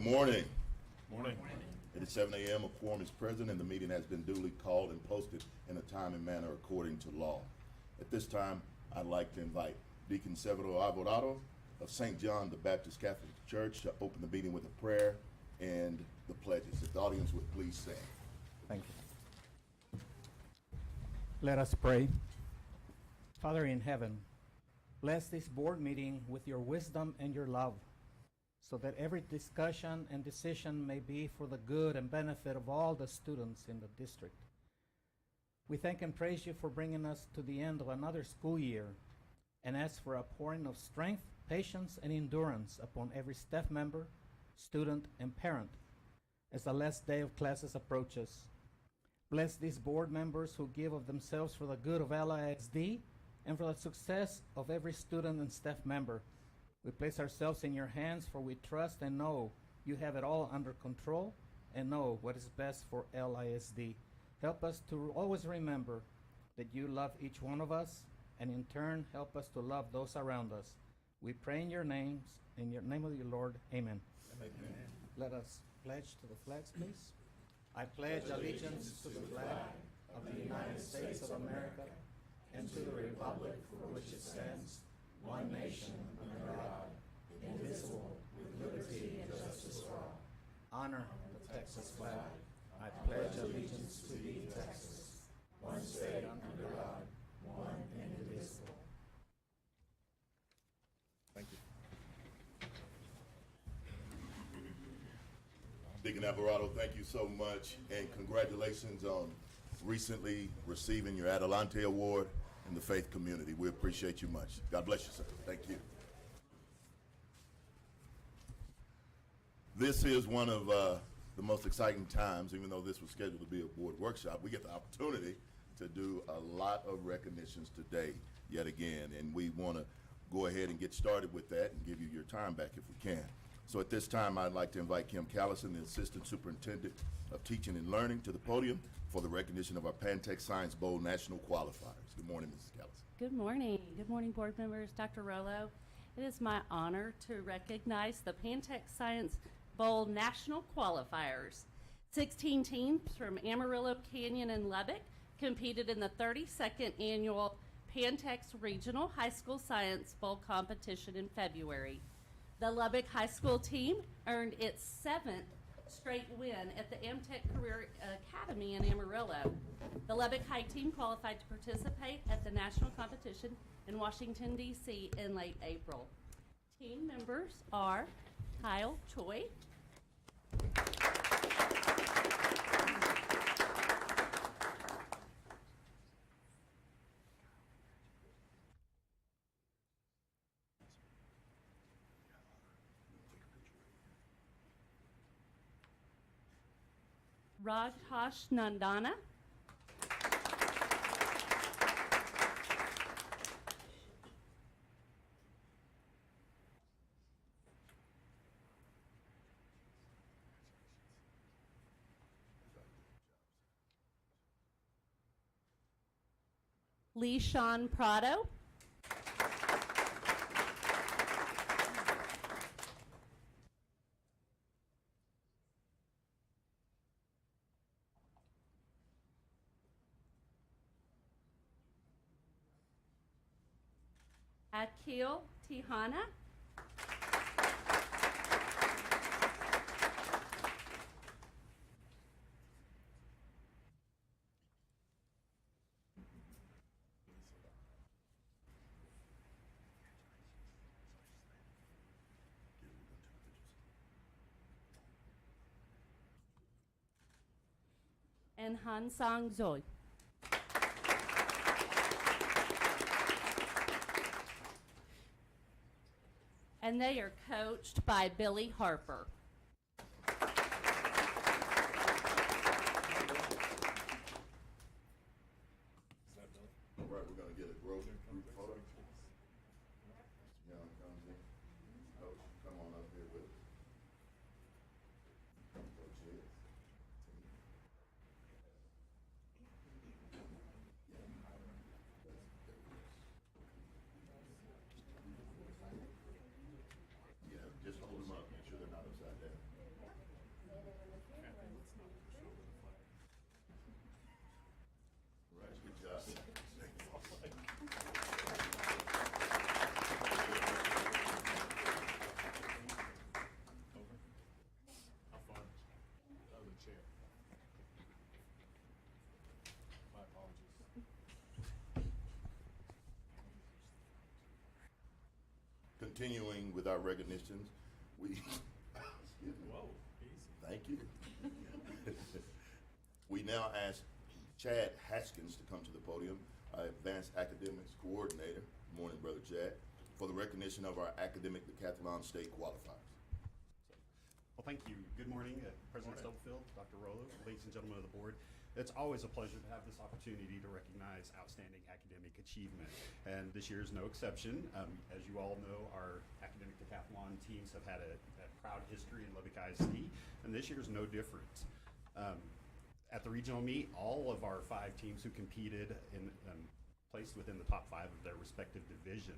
morning. Morning. It is 7 a.m. A quorum is present and the meeting has been duly called and posted in a time and manner according to law. At this time, I'd like to invite Deacon Severo Alvarado of St. John the Baptist Catholic Church to open the meeting with a prayer and the pledges. If the audience would please stand. Thank you. Let us pray. Father in heaven, bless this board meeting with your wisdom and your love, so that every discussion and decision may be for the good and benefit of all the students in the district. We thank and praise you for bringing us to the end of another school year, and ask for a pouring of strength, patience, and endurance upon every staff member, student, and parent as the last day of classes approaches. Bless these board members who give of themselves for the good of LISD and for the success of every student and staff member. We place ourselves in your hands, for we trust and know you have it all under control and know what is best for LISD. Help us to always remember that you love each one of us, and in turn help us to love those around us. We pray in your names, in your name of your Lord. Amen. Amen. Let us pledge to the flags, please. I pledge allegiance to the flag of the United States of America and to the republic for which it stands, one nation under God, indivisible, with liberty and justice for all. Honor the Texas flag. I pledge allegiance to thee, Texas, one state under God, one and indivisible. Thank you. Deacon Alvarado, thank you so much, and congratulations on recently receiving your Adelante Award in the faith community. We appreciate you much. God bless you, sir. Thank you. This is one of the most exciting times, even though this was scheduled to be a board workshop. We get the opportunity to do a lot of recognitions today, yet again, and we want to go ahead and get started with that and give you your time back if we can. So at this time, I'd like to invite Kim Callison, the Assistant Superintendent of Teaching and Learning, to the podium for the recognition of our Pantech Science Bowl National Qualifiers. Good morning, Mrs. Callison. Good morning. Good morning, board members. Dr. Rollo. It is my honor to recognize the Pantech Science Bowl National Qualifiers. 16 teams from Amarillo, Canyon, and Lubbock competed in the 32nd annual Pantex Regional High School Science Bowl competition in February. The Lubbock High School team earned its 7th straight win at the Amtech Career Academy in Amarillo. The Lubbock High team qualified to participate at the national competition in Washington, D.C. in late April. Team members are Kyle Choi, Rajhash Nandana, Lee Sean Prado, Akil Tihana, and Han Sang Zoe. And they are coached by Billy Harper. All right, we're going to get a group photo. Young comes in. Coach, come on up here with us. Coach is. Yeah, just hold them up. Make sure they're not upside down. continuing with our recognitions, we, excuse me. Whoa, easy. Thank you. We now ask Chad Haskins to come to the podium, our Advanced Academics Coordinator. Good morning, Brother Chad, for the recognition of our academic decathlon state qualifiers. Well, thank you. Good morning, President Stubblefield, Dr. Rollo, ladies and gentlemen of the board. It's always a pleasure to have this opportunity to recognize outstanding academic achievement, and this year is no exception. As you all know, our academic decathlon teams have had a proud history in Lubbock ISD, and this year is no different. At the regional meet, all of our 5 teams who competed in placed within the top 5 of their respective division.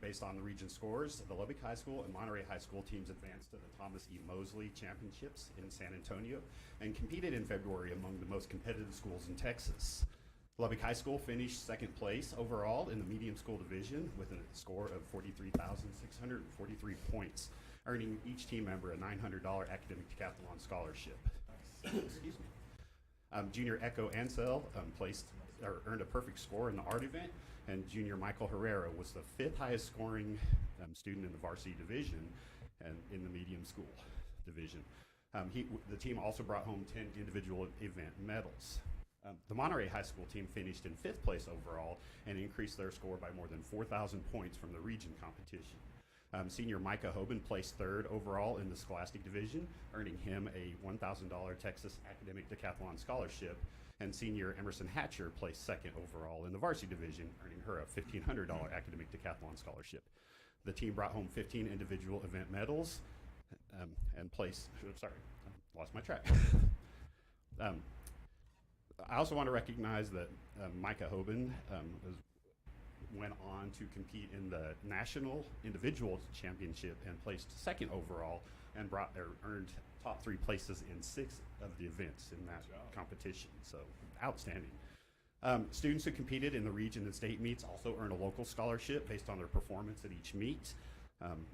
Based on the region scores, the Lubbock High School and Monterey High School teams advanced to the Thomas E. Mosley Championships in San Antonio and competed in February among the most competitive schools in Texas. Lubbock High School finished 2nd place overall in the medium school division with a score of 43,643 points, earning each team member a $900 academic decathlon scholarship. Excuse me. Junior Echo Ansel earned a perfect score in the art event, and junior Michael Herrera was the 5th highest scoring student in the varsity division and in the medium school division. The team also brought home 10 individual event medals. The Monterey High School team finished in 5th place overall and increased their score by more than 4,000 points from the region competition. Senior Micah Hoban placed 3rd overall in the Scholastic Division, earning him a $1,000 Texas Academic Decathlon Scholarship, and senior Emerson Hatcher placed 2nd overall in the Varsity Division, earning her a $1,500 Academic Decathlon Scholarship. The team brought home 15 individual event medals and placed, sorry, I lost my track. I also want to recognize that Micah Hoban went on to compete in the National Individual Championship and placed 2nd overall and earned top 3 places in 6 of the events in that competition. So outstanding. Students who competed in the region and state meets also earn a local scholarship based on their performance at each meet.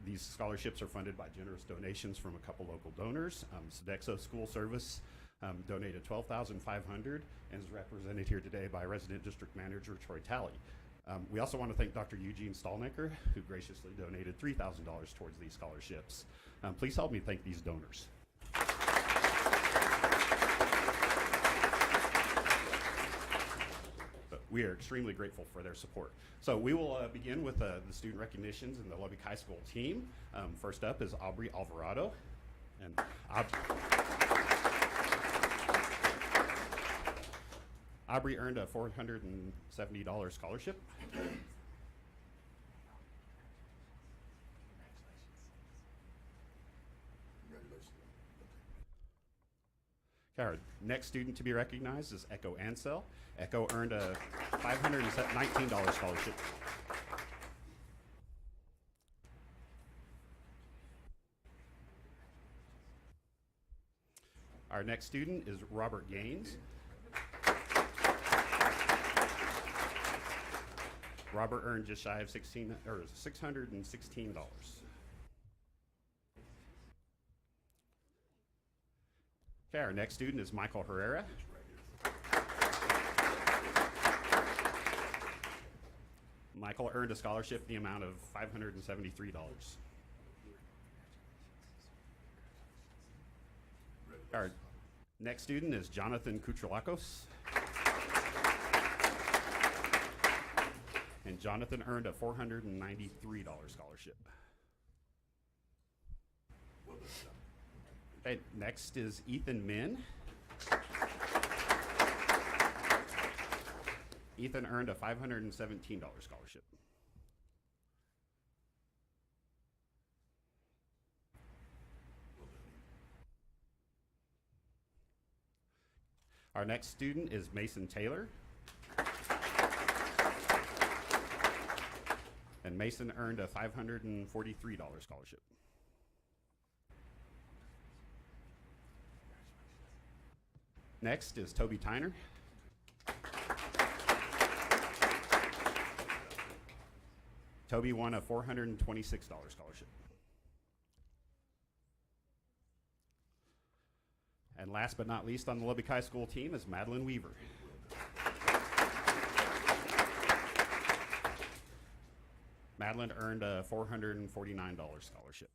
These scholarships are funded by generous donations from a couple local donors. Sodexo School Service donated $12,500 and is represented here today by Resident District Manager Troy Talley. We also want to thank Dr. Eugene Stallnecker, who graciously donated $3,000 towards these scholarships. Please help me thank these donors. We are extremely grateful for their support. So we will begin with the student recognitions in the Lubbock High School team. First up is Aubrey Alvarado. And Aubrey earned a $470 scholarship. Okay, our next student to be recognized is Echo Ansel. Echo earned a $519 scholarship. Our next student is Robert Gaines. Robert earned just shy of $616. Okay, our next student is Michael Herrera. Michael earned a scholarship in the amount of $573. Our next student is Jonathan Kutralakos. And Jonathan earned a $493 scholarship. Okay, next is Ethan Min. Ethan earned a $517 scholarship. Our next student is Mason Taylor. And Mason earned a $543 scholarship. Next is Toby Tyner. Toby won a $426 scholarship. And last but not least on the Lubbock High School team is Madeline Weaver. Madeline earned a $449 scholarship.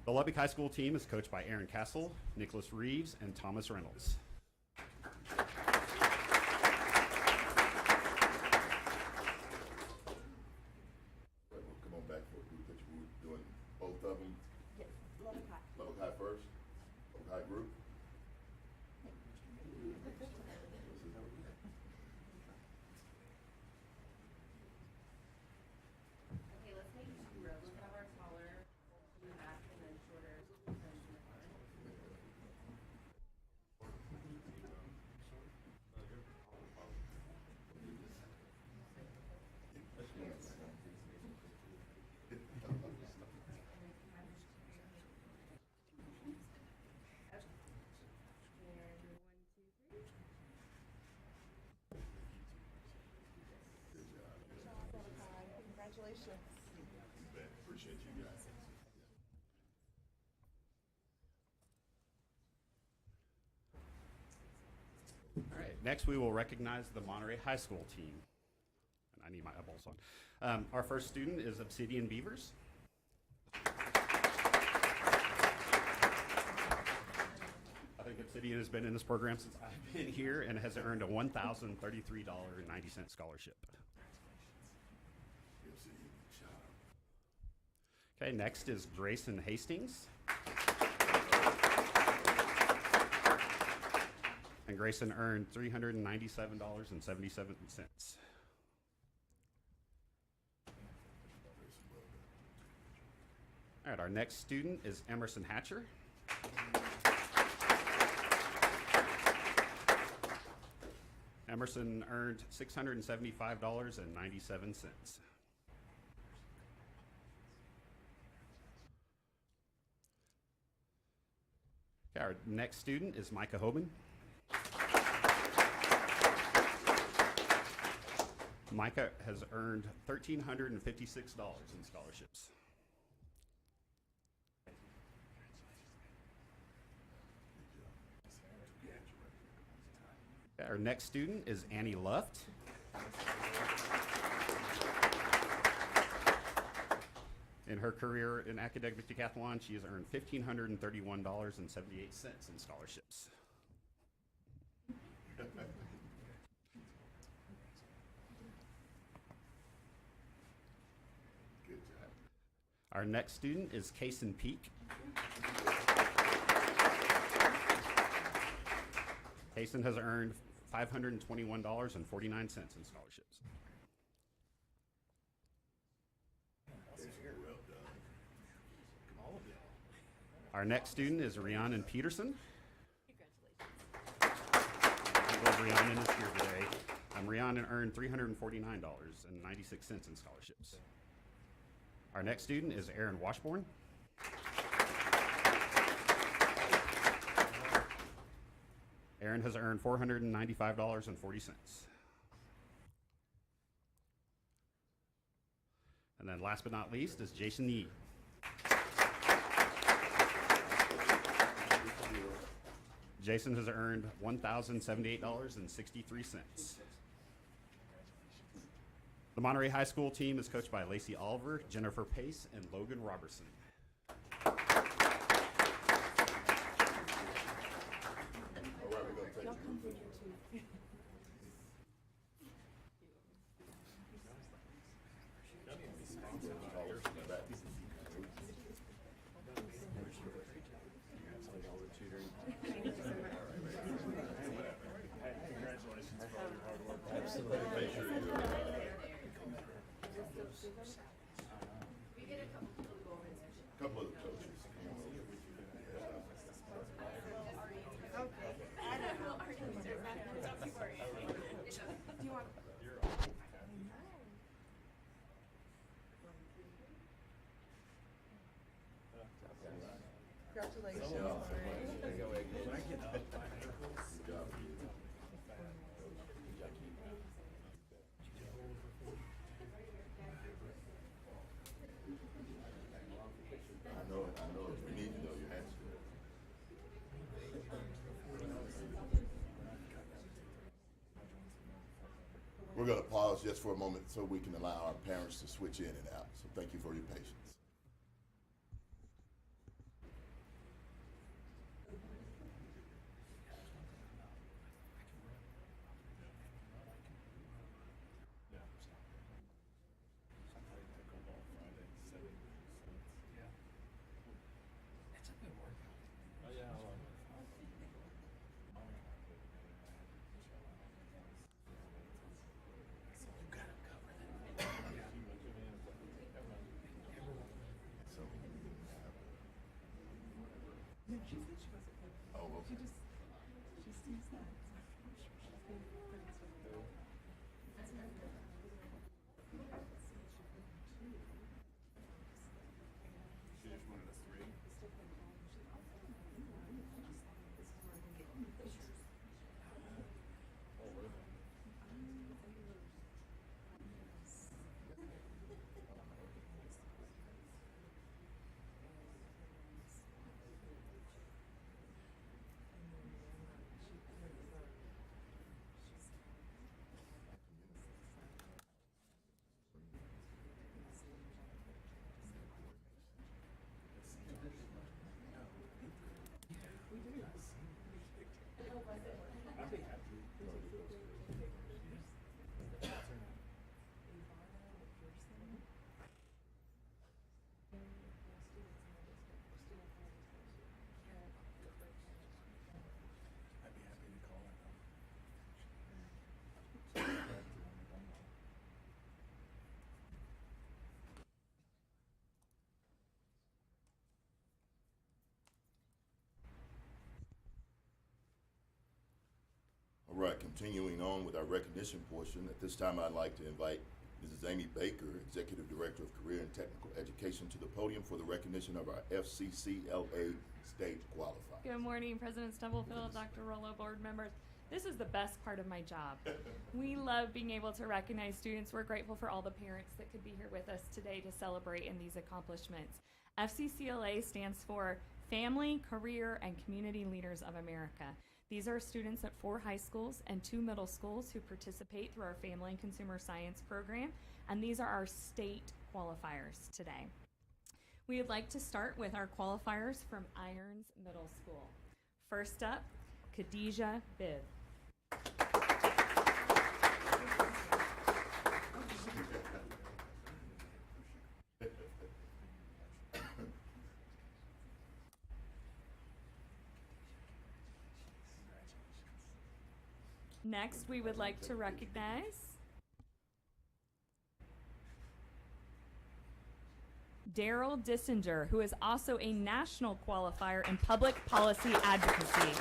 The Lubbock High School team is coached by Aaron Castle, Nicholas Reeves, and Thomas Reynolds. Right, well, come on back for a group that you were doing both of them. Yes, Lubbock High. Lubbock High first, Lubbock High group. Okay, let's make two rows. Let's have our taller in the back and then shorter in the front. And 1, 2, 3. Good job. Lubbock High. Congratulations. Man, appreciate you guys. All right, next we will recognize the Monterey High School team. And I need my eyeballs on. Our first student is Obsidian Beavers. I think Obsidian has been in this program since I've been here and has earned a $1,033.90 scholarship. Good to see you. Good job. Okay, next is Grayson Hastings. And Grayson earned $397.77. All right, our next student is Emerson Hatcher. Emerson earned $675.97. Okay, our next student is Micah Hoban. Micah has earned $1,356 in scholarships. Okay, our next student is Annie Luft. In her career in academic decathlon, she has earned $1,531.78 in scholarships. Good job. Our next student is Kason Peak. Kason has earned $521.49 in scholarships. Well done. Our next student is Rhiannon Peterson. Rhiannon is here today. Rhiannon earned $349.96 in scholarships. Our next student is Aaron Washburn. Aaron has earned $495.40. And then last but not least is Jason Yee. Jason has earned $1,078.63. The Monterey High School team is coached by Lacey Oliver, Jennifer Pace, and Logan Robertson. All right, we're gonna take Y'all you. come through here too. Couple of the coaches. Do you want? Congratulations. Good job. I know it. We need to know your answer. We're going to pause just for a moment so we can allow our parents to switch in and out. So thank you for your patience. Oh, okay. She sees that. She's been pretty sweet. All right, continuing on with our recognition portion, at this time I'd like to invite Mrs. Amy Baker, Executive Director of Career and Technical Education, to the podium for the recognition of our FCCLA State Qualifier. Good morning, President Stubblefield, Dr. Rollo, board members. This is the best part of my job. We love being able to recognize students. We're grateful for all the parents that could be here with us today to celebrate in these accomplishments. FCCLA stands for Family, Career, and Community Leaders of America. These are students at 4 high schools and 2 middle schools who participate through our Family and Consumer Science program, and these are our state qualifiers today. We would like to start with our qualifiers from Irons Middle School. First up, Khadijah Bibb. Next, we would like to recognize Daryl Dissinger, who is also a national qualifier in public policy advocacy.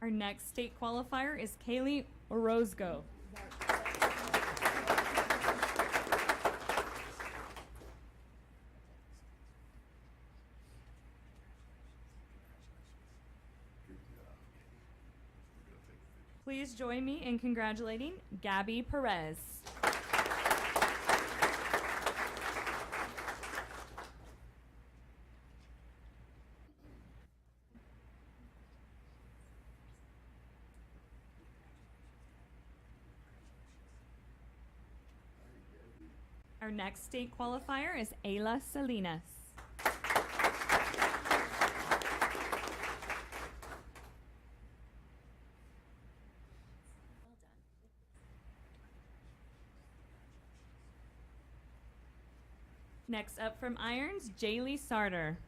Our next state qualifier is Kaylee Orozco. Please join me in congratulating Gabby Perez. Our next state qualifier is Ayla Salinas. Next up from Irons, Jaylee Sarter.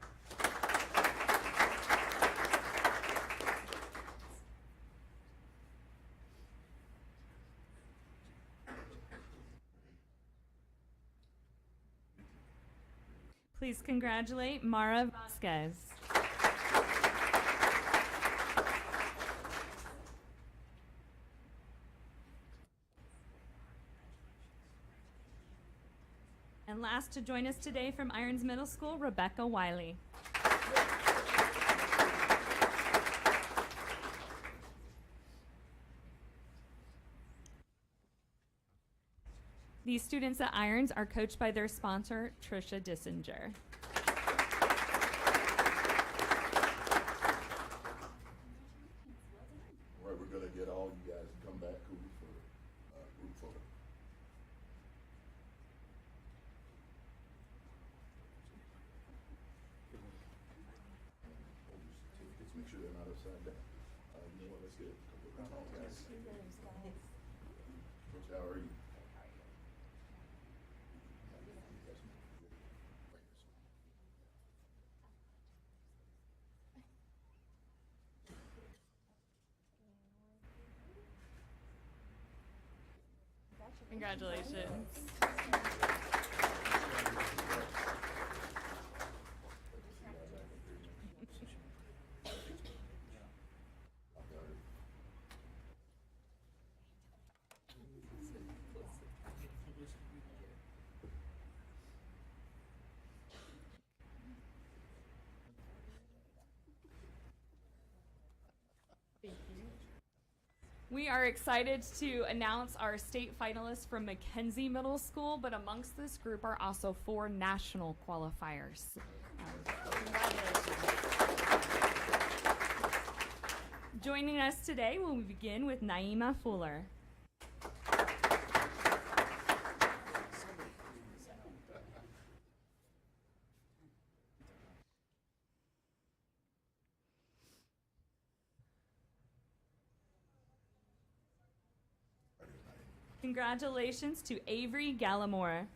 Please congratulate Mara Vasquez. And last to join us today from Irons Middle School, Rebecca Wiley. These students at Irons are coached by their sponsor, Trisha Dissinger. All right, we're gonna get all you guys to come back cool for group photo. Hold your certificates, make sure they're not upside down. You know what, let's get a couple of round of guys. Coach, how are you? Congratulations. We are excited to announce our state finalists from Mackenzie Middle School, but amongst this group are also 4 national qualifiers. Joining us today, we'll begin with Naima Fuller. Congratulations to Avery Gallimore.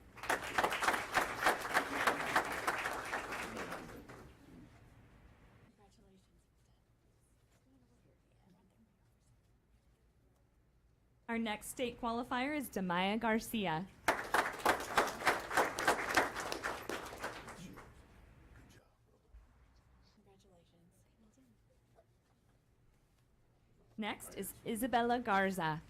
Our next state qualifier is Demaya Garcia. Next is Isabella Garza.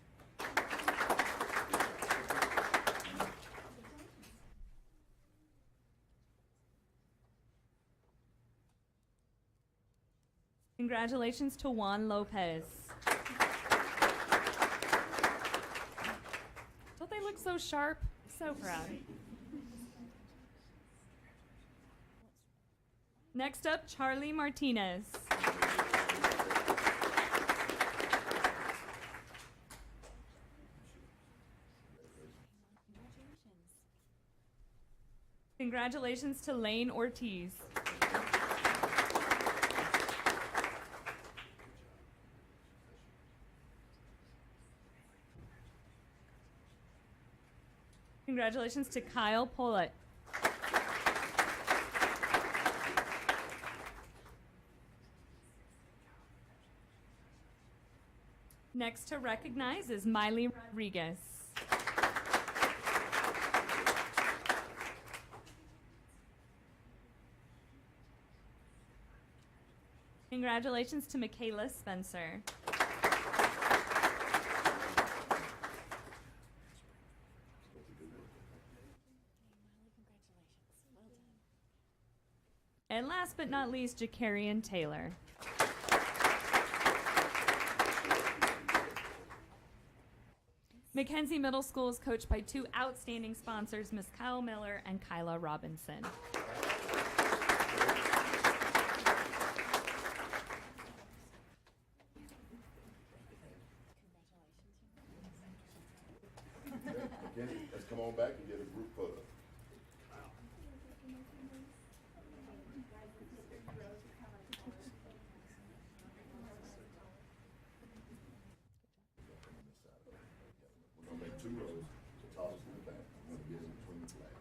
Congratulations to Juan Lopez. Don't they look so sharp? So proud. Next up, Charlie Martinez. Congratulations to Lane Ortiz. Congratulations to Kyle Pollitt. Next to recognize is Miley Rodriguez. Congratulations to Michaela Spencer. And last but not least, Jakarian Taylor. Mackenzie Middle School is coached by 2 outstanding sponsors, Ms. Kyle Miller and Kyla Robinson. Mackenzie, let's come on back and get a group photo. We're gonna make 2 rows to toss in the back. I'm gonna get in between the flags.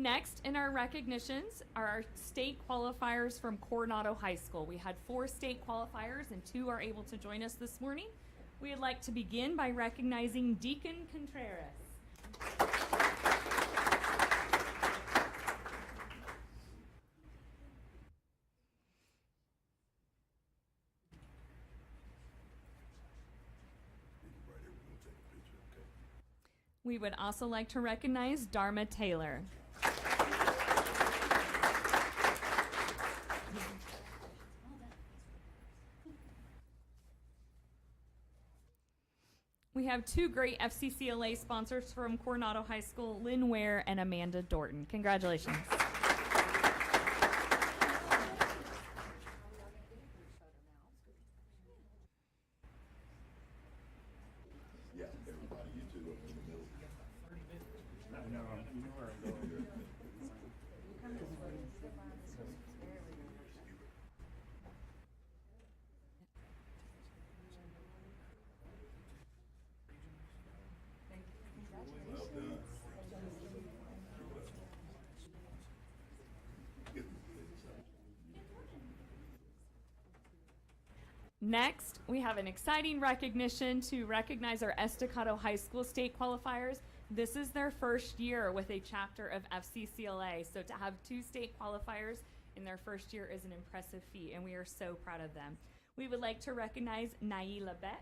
Next in our recognitions are our state qualifiers from Coronado High School. We had 4 state qualifiers and 2 are able to join us this morning. We'd like to begin by recognizing Deacon Contreras. Right here, we're gonna take a picture, okay? We would also like to recognize Dharma Taylor. We have 2 great FCCLA sponsors from Coronado High School, Lynn Ware and Amanda Dorton. Congratulations. Yeah, everybody, you two up in the middle. Well done. Next, we have an exciting recognition to recognize our Estacado High School state qualifiers. This is their first year with a chapter of FCCLA, so to have 2 state qualifiers in their first year is an impressive feat, and we are so proud of them. We would like to recognize Naila Betts.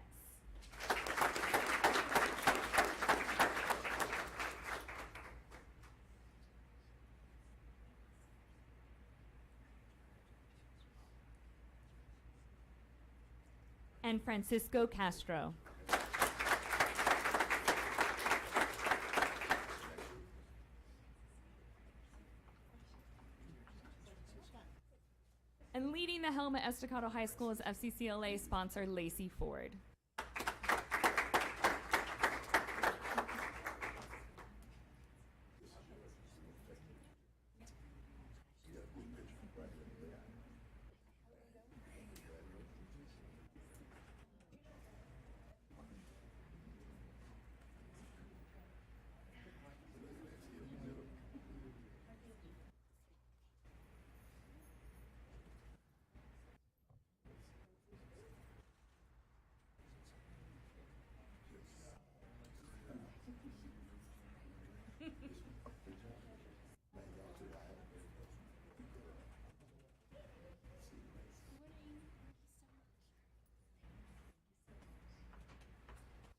And Francisco Castro. And leading the helm at Estacado High School is FCCLA sponsor Lacey Ford.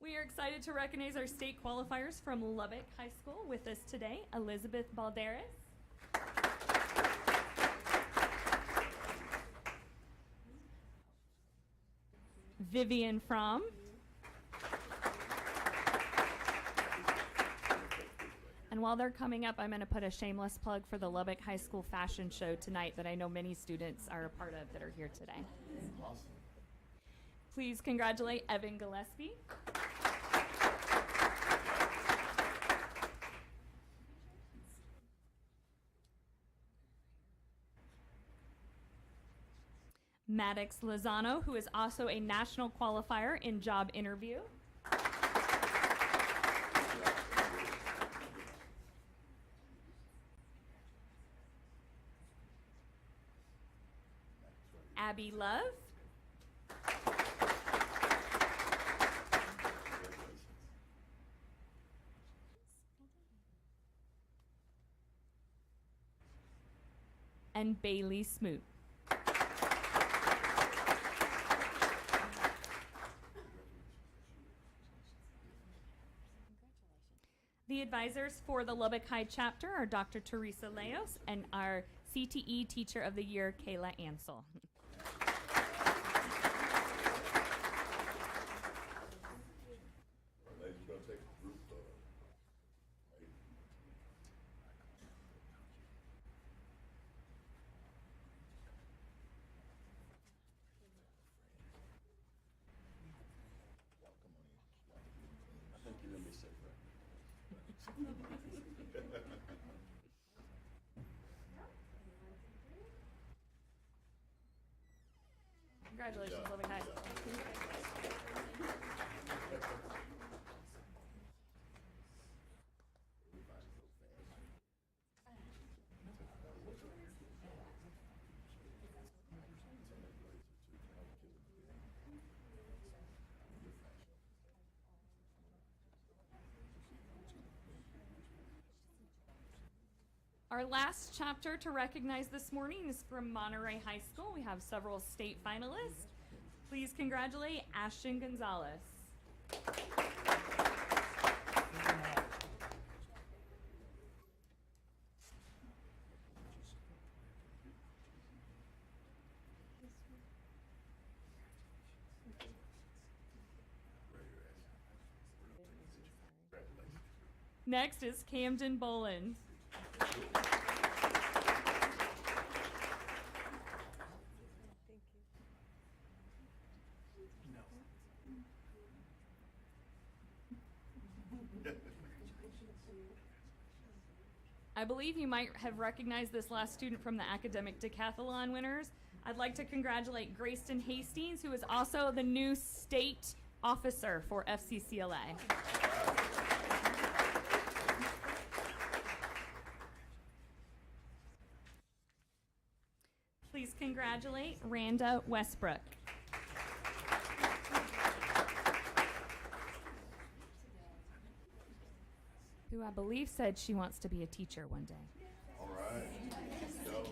We are excited to recognize our state qualifiers from Lubbock High School. With us today, Elizabeth Balderas, Vivian Fromm, and while they're coming up, I'm going to put a shameless plug for the Lubbock High School fashion show tonight that I know many students are a part of that are here today. Please congratulate Evan Gillespie. Maddox Lozano, who is also a national qualifier in job interview. Abby Love. And Bailey Smoot. The advisors for the Lubbock High chapter are Dr. Teresa Leos and our CTE Teacher of the Year, Kayla Ansel. Ladies, we're gonna take a group photo. Right? I think you're gonna be safe, right? Congratulations, Lubbock High. Our last chapter to recognize this morning is from Monterey High School. We have several state finalists. Please congratulate Ashton Gonzalez. Next is Camden Boland. I believe you might have recognized this last student from the academic decathlon winners. I'd like to congratulate Grayston Hastings, who is also the new state officer for FCCLA. Please congratulate Randa Westbrook. Who I believe said she wants to be a teacher one day. All right. Go.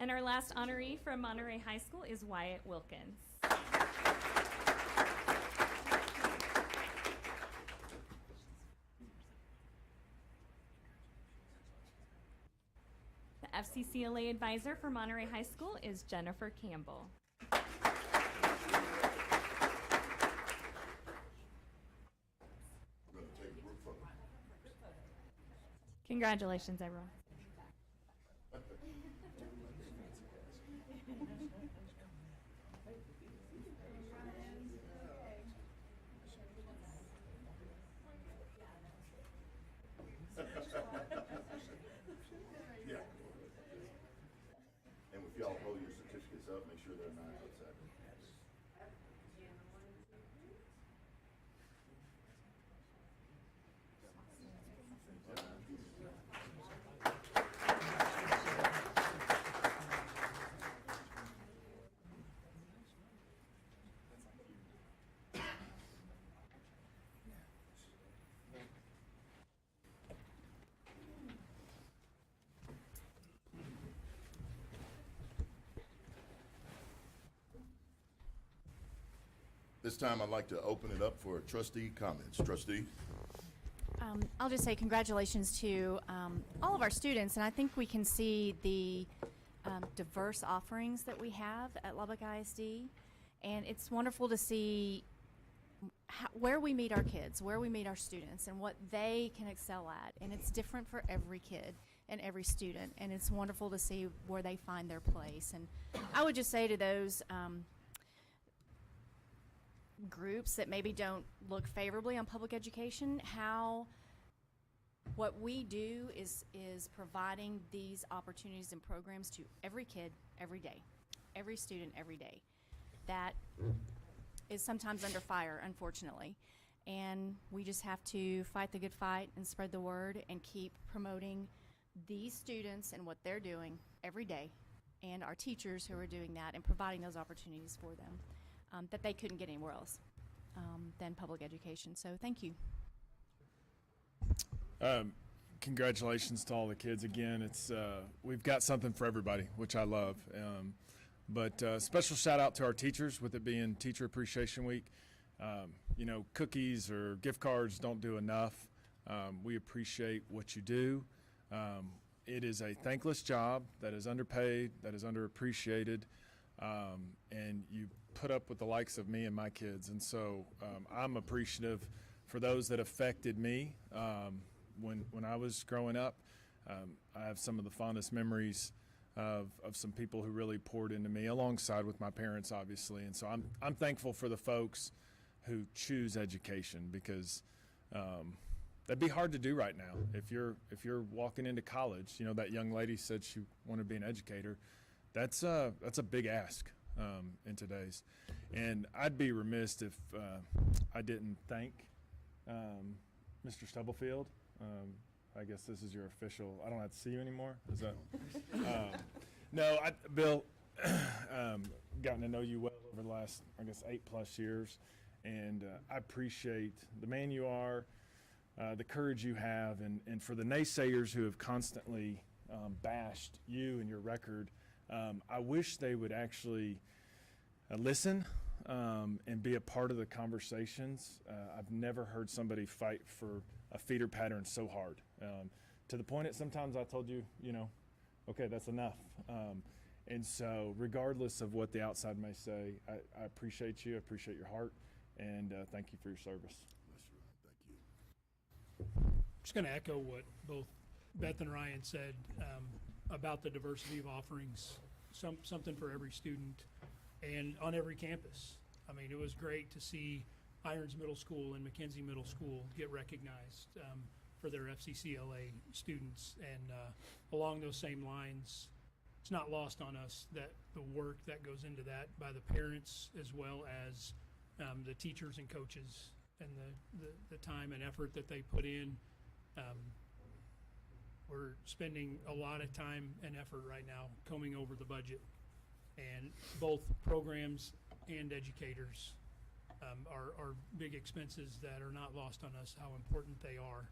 And our last honoree from Monterey High School is Wyatt Wilkins. The FCCLA advisor for Monterey High School is Jennifer Campbell. We're gonna take a group photo. Congratulations, everyone. Yeah. And if y'all hold your certificates up, make sure they're not outside. This time, I'd like to open it up for trustee comments. Trustee? I'll just say congratulations to all of our students, and I think we can see the diverse offerings that we have at Lubbock ISD, and it's wonderful to see where we meet our kids, where we meet our students, and what they can excel at, and it's different for every kid and every student, and it's wonderful to see where they find their place. And I would just say to those groups that maybe don't look favorably on public education, how what we do is providing these opportunities and programs to every kid every day, every student every day. That is sometimes under fire, unfortunately, and we just have to fight the good fight and spread the word and keep promoting these students and what they're doing every day, and our teachers who are doing that and providing those opportunities for them that they couldn't get anywhere else than public education. So thank you. Congratulations to all the kids again. It's we've got something for everybody, which I love. But special shout out to our teachers, with it being Teacher Appreciation Week. You know, cookies or gift cards don't do enough. We appreciate what you do. It is a thankless job that is underpaid, that is underappreciated, and you put up with the likes of me and my kids. And so I'm appreciative for those that affected me when I was growing up. I have some of the fondest memories of some people who really poured into me, alongside with my parents, obviously. And so I'm thankful for the folks who choose education, because that'd be hard to do right now. If you're walking into college, you know, that young lady said she wanted to be an educator. That's a big ask in today's. And I'd be remiss if I didn't thank Mr. Stubblefield. I guess this is your official. I don't have to see you anymore. Is that? No, Bill. Gotten to know you well over the last, I guess, 8+ years, and I appreciate the man you are, the courage you have, and for the naysayers who have constantly bashed you and your record, I wish they would actually listen and be a part of the conversations. I've never heard somebody fight for a feeder pattern so hard, to the point that sometimes I told you, okay, that's enough. And so regardless of what the outside may say, I appreciate you, I appreciate your heart, and thank you for your service. Bless you. Thank you. Just going to echo what both Beth and Ryan said about the diversity of offerings, something for every student and on every campus. I mean, it was great to see Irons Middle School and McKenzie Middle School get recognized for their FCCLA students. And along those same lines, it's not lost on us that the work that goes into that by the parents as well as the teachers and coaches and the time and effort that they put in. We're spending a lot of time and effort right now combing over the budget, and both programs and educators are big expenses that are not lost on us how important they are.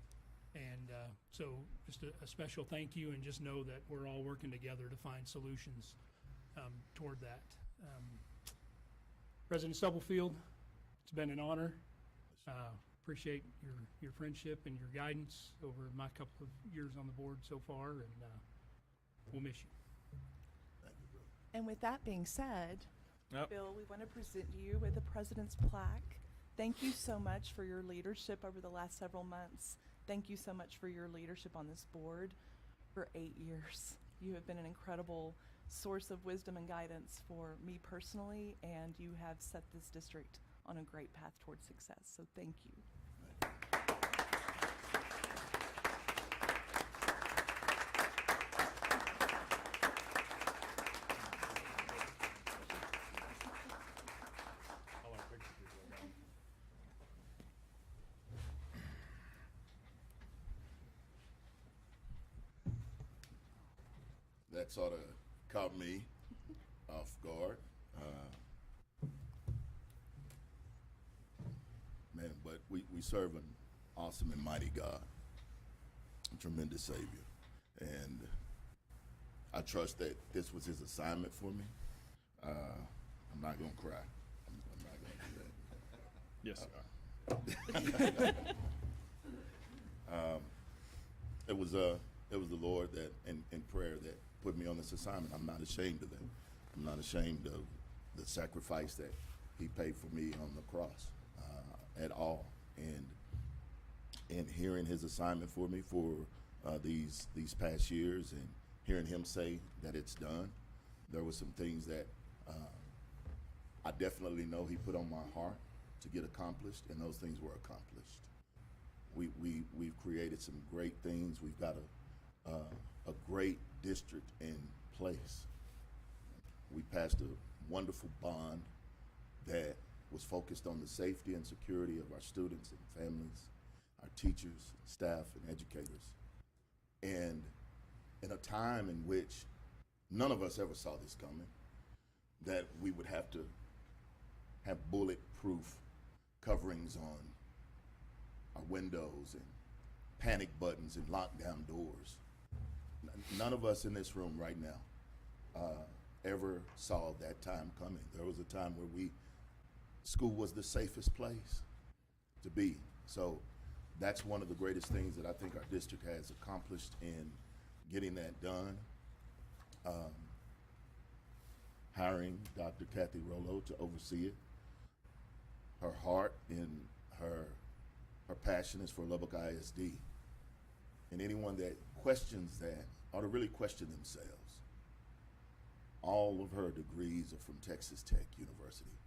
And so just a special thank you, and just know that we're all working together to find solutions toward that. President Stubblefield, it's been an honor. Appreciate your friendship and your guidance over my couple of years on the board so far, and we'll miss you. Thank you, brother. And with that being said, Yep. Bill, we want to present you with the President's Plaque. Thank you so much for your leadership over the last several months. Thank you so much for your leadership on this board for 8 years. You have been an incredible source of wisdom and guidance for me personally, and you have set this district on a great path towards success. So thank you. That sort of caught me off guard. Man, but we serve an awesome and mighty God, a tremendous Savior. And I trust that this was his assignment for me. I'm not going to cry. I'm not going to do that. Yes, It was the Lord that, in prayer, that put me on this assignment. I'm not ashamed of that. I'm not ashamed of the sacrifice that he paid for me on the cross at all. And hearing his assignment for me for these past years, and hearing him say that it's done, there were some things that I definitely know he put on my heart to get accomplished, and those things were accomplished. We've created some great things. We've got a great district in place. We passed a wonderful bond that was focused on the safety and security of our students and families, our teachers, staff, and educators. And in a time in which none of us ever saw this coming, that we would have to have bulletproof coverings on our windows and panic buttons and lockdown doors. None of us in this room right now ever saw that time coming. There was a time where school was the safest place to be. So that's one of the greatest things that I think our district has accomplished in getting that done. Hiring Dr. Kathy Rollo to oversee it. Her heart and her passion is for Lubbock ISD. And anyone that questions that ought to really question themselves. All of her degrees are from Texas Tech University.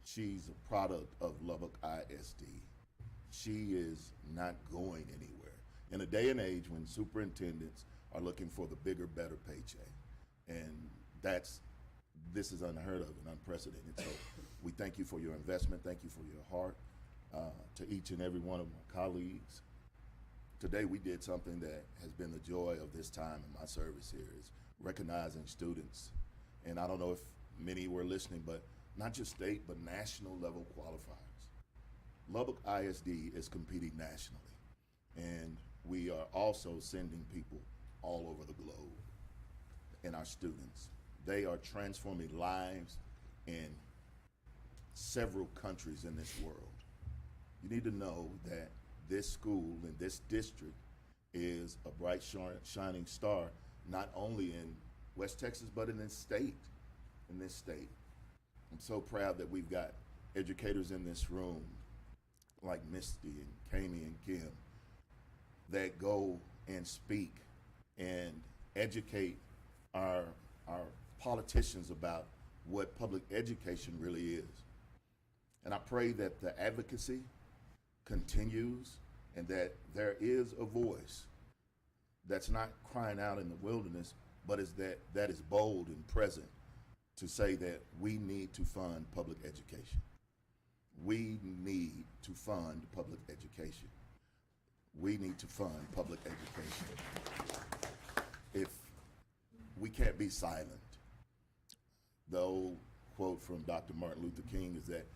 She's a product of Lubbock ISD. She is not going anywhere. In a day and age when superintendents are looking for the bigger, better paycheck. And this is unheard of and unprecedented. So we thank you for your investment. Thank you for your heart. To each and every one of my colleagues. Today we did something that has been the joy of this time in my service here, is recognizing students. And I don't know if many were listening, but not just state, but national level qualifiers. Lubbock ISD is competing nationally. And we are also sending people all over the globe, and our students. They are transforming lives in several countries in this world. You need to know that this school and this district is a bright, shining star, not only in West Texas, but in this state. I'm so proud that we've got educators in this room like Misty and Kami and Kim that go and speak and educate our politicians about what public education really is. And I pray that the advocacy continues and that there is a voice that's not crying out in the wilderness, but that is bold and present to say that we need to fund public education. We need to fund public education. We need to fund public education. If we can't be silent. The old quote from Dr. Martin Luther King is that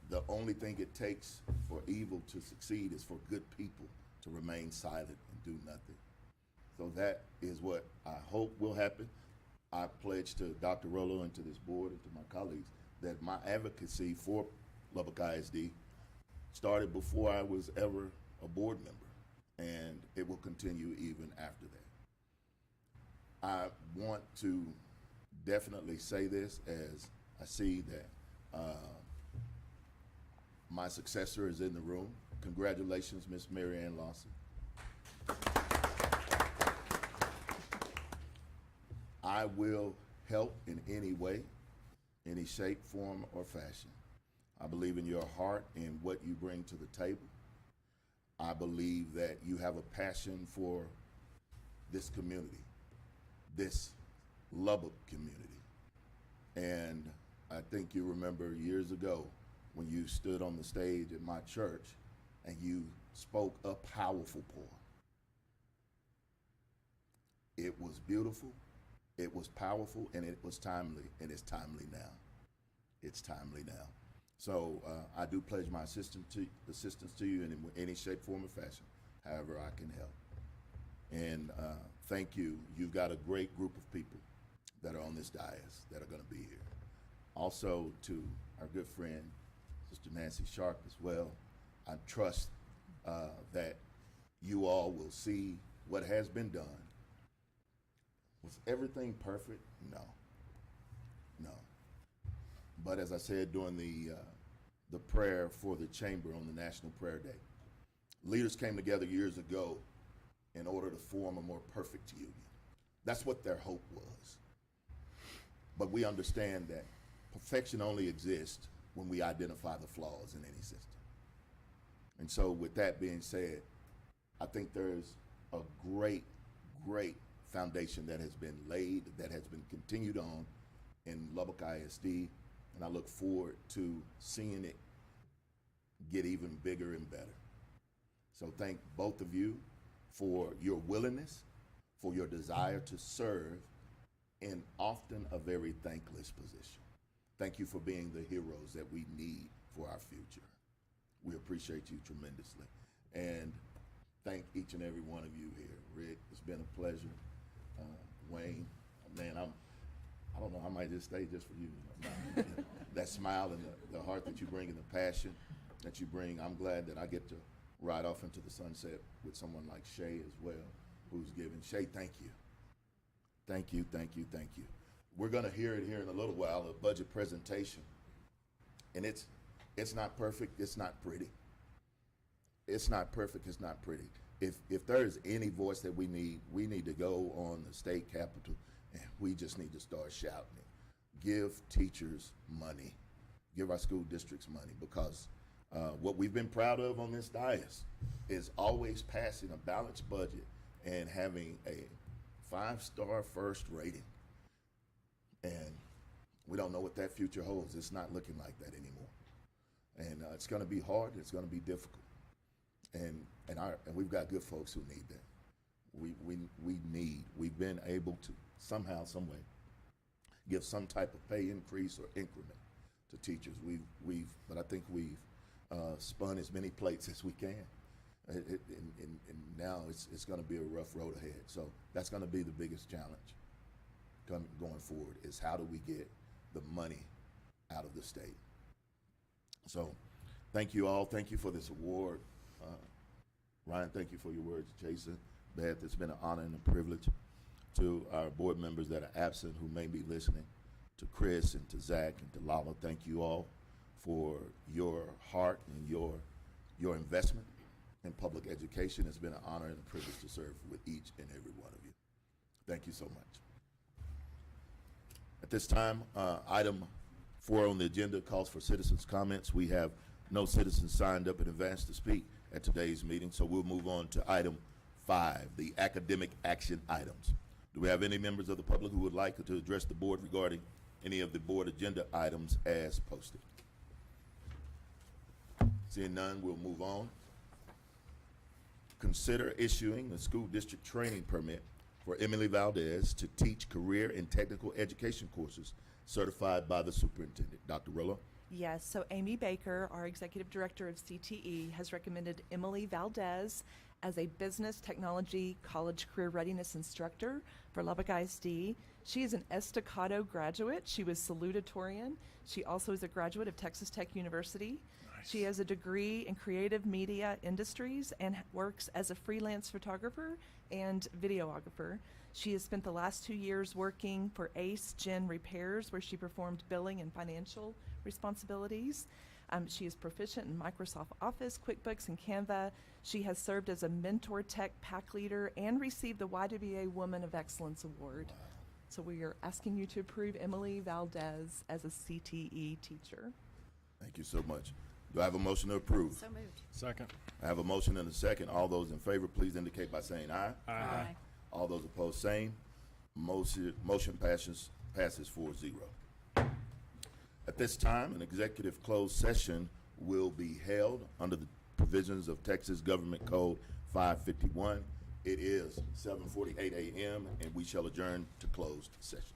the only thing it takes for evil to succeed is for good people to remain silent and do nothing. So that is what I hope will happen. I pledge to Dr. Rollo and to this board and to my colleagues that my advocacy for Lubbock ISD started before I was ever a board member, and it will continue even after that. I want to definitely say this as I see that my successor is in the room. Congratulations, Miss Mary Ann Lawson. I will help in any way, any shape, form, or fashion. I believe in your heart and what you bring to the table. I believe that you have a passion for this community, this Lubbock community. And I think you remember years ago when you stood on the stage at my church and you spoke a powerful pour. It was beautiful, it was powerful, and it was timely, and it's timely now. It's timely now. So I do pledge my assistance to you in any shape, form, or fashion, however I can help. And thank you. You've got a great group of people that are on this dais that are going to be here. Also to our good friend, Sister Nancy Sharp as well. I trust that you all will see what has been done. Was everything perfect? No. But as I said during the prayer for the chamber on the National Prayer Day, leaders came together years ago in order to form a more perfect union. That's what their hope was. But we understand that perfection only exists when we identify the flaws in any system. And so with that being said, I think there's a great foundation that has been laid, that has been continued on in Lubbock ISD, and I look forward to seeing it get even bigger and better. So thank both of you for your willingness, for your desire to serve in often a very thankless position. Thank you for being the heroes that we need for our future. We appreciate you tremendously. And thank each and every one of you here. Rick, it's been a pleasure. Wayne, man, I don't know, I might just stay just for you. That smile and the heart that you bring and the passion that you bring, I'm glad that I get to ride off into the sunset with someone like Shay as well, who's given. Shay, thank you. Thank you. We're gonna hear it here in a little while, a budget presentation. And it's not perfect, it's not pretty. It's not perfect, it's not pretty. If there is any voice that we need to go on the state capitol, and we just need to start shouting it. Give teachers money. Give our school districts money, because what we've been proud of on this dais is always passing a balanced budget and having a 5-star first rating. And we don't know what that future holds. It's not looking like that anymore. And it's going to be hard. It's going to be difficult. And we've got good folks who need that. We've been able to somehow, some way, give some type of pay increase or increment to teachers. But I think we've spun as many plates as we can And now it's going to be a rough road ahead. So that's going to be the biggest challenge going forward, is how do we get the money out of the state. So thank you all. Thank you for this award. Ryan, thank you for your words. Jason, Beth, it's been an honor and a privilege. To our board members that are absent who may be listening, to Chris and to Zach and to Lala, thank you all for your heart and your investment in public education. It's been an honor and a privilege to serve with each and every one of you. Thank you so much. At this time, item 4 on the agenda calls for citizens' comments. We have no citizens signed up in advance to speak at today's meeting, so we'll move on to item 5, the academic action items. Do we have any members of the public who would like to address the board regarding any of the board agenda items as posted? Seeing none, we'll move on. Consider issuing a school district training permit for Emily Valdez to teach career and technical education courses certified by the superintendent. Dr. Rollo? Yes, so Amy Baker, our executive director of CTE, has recommended Emily Valdez as a business technology college career readiness instructor for Lubbock ISD. She is an Estacado graduate. She was salutatorian. She also is a graduate of Texas Tech University. Nice. She has a degree in creative media industries and works as a freelance photographer and videographer. She has spent the last 2 years working for Ace Gen Repairs, where she performed billing and financial responsibilities. She is proficient in Microsoft Office, QuickBooks, and Canva. She has served as a Mentor Tech pack leader and received the YWA Woman of Excellence Award. Wow. So we are asking you to approve Emily Valdez as a CTE teacher. Thank you so much. Do I have a motion to approve? So moved. Second. I have a motion and a second. All those in favor, please indicate by saying aye. Aye. All those opposed, same. Motion passes 4-0. At this time, an executive closed session will be held under the provisions of Texas Government Code 551. It is 7:48 a.m. and we shall adjourn to closed session.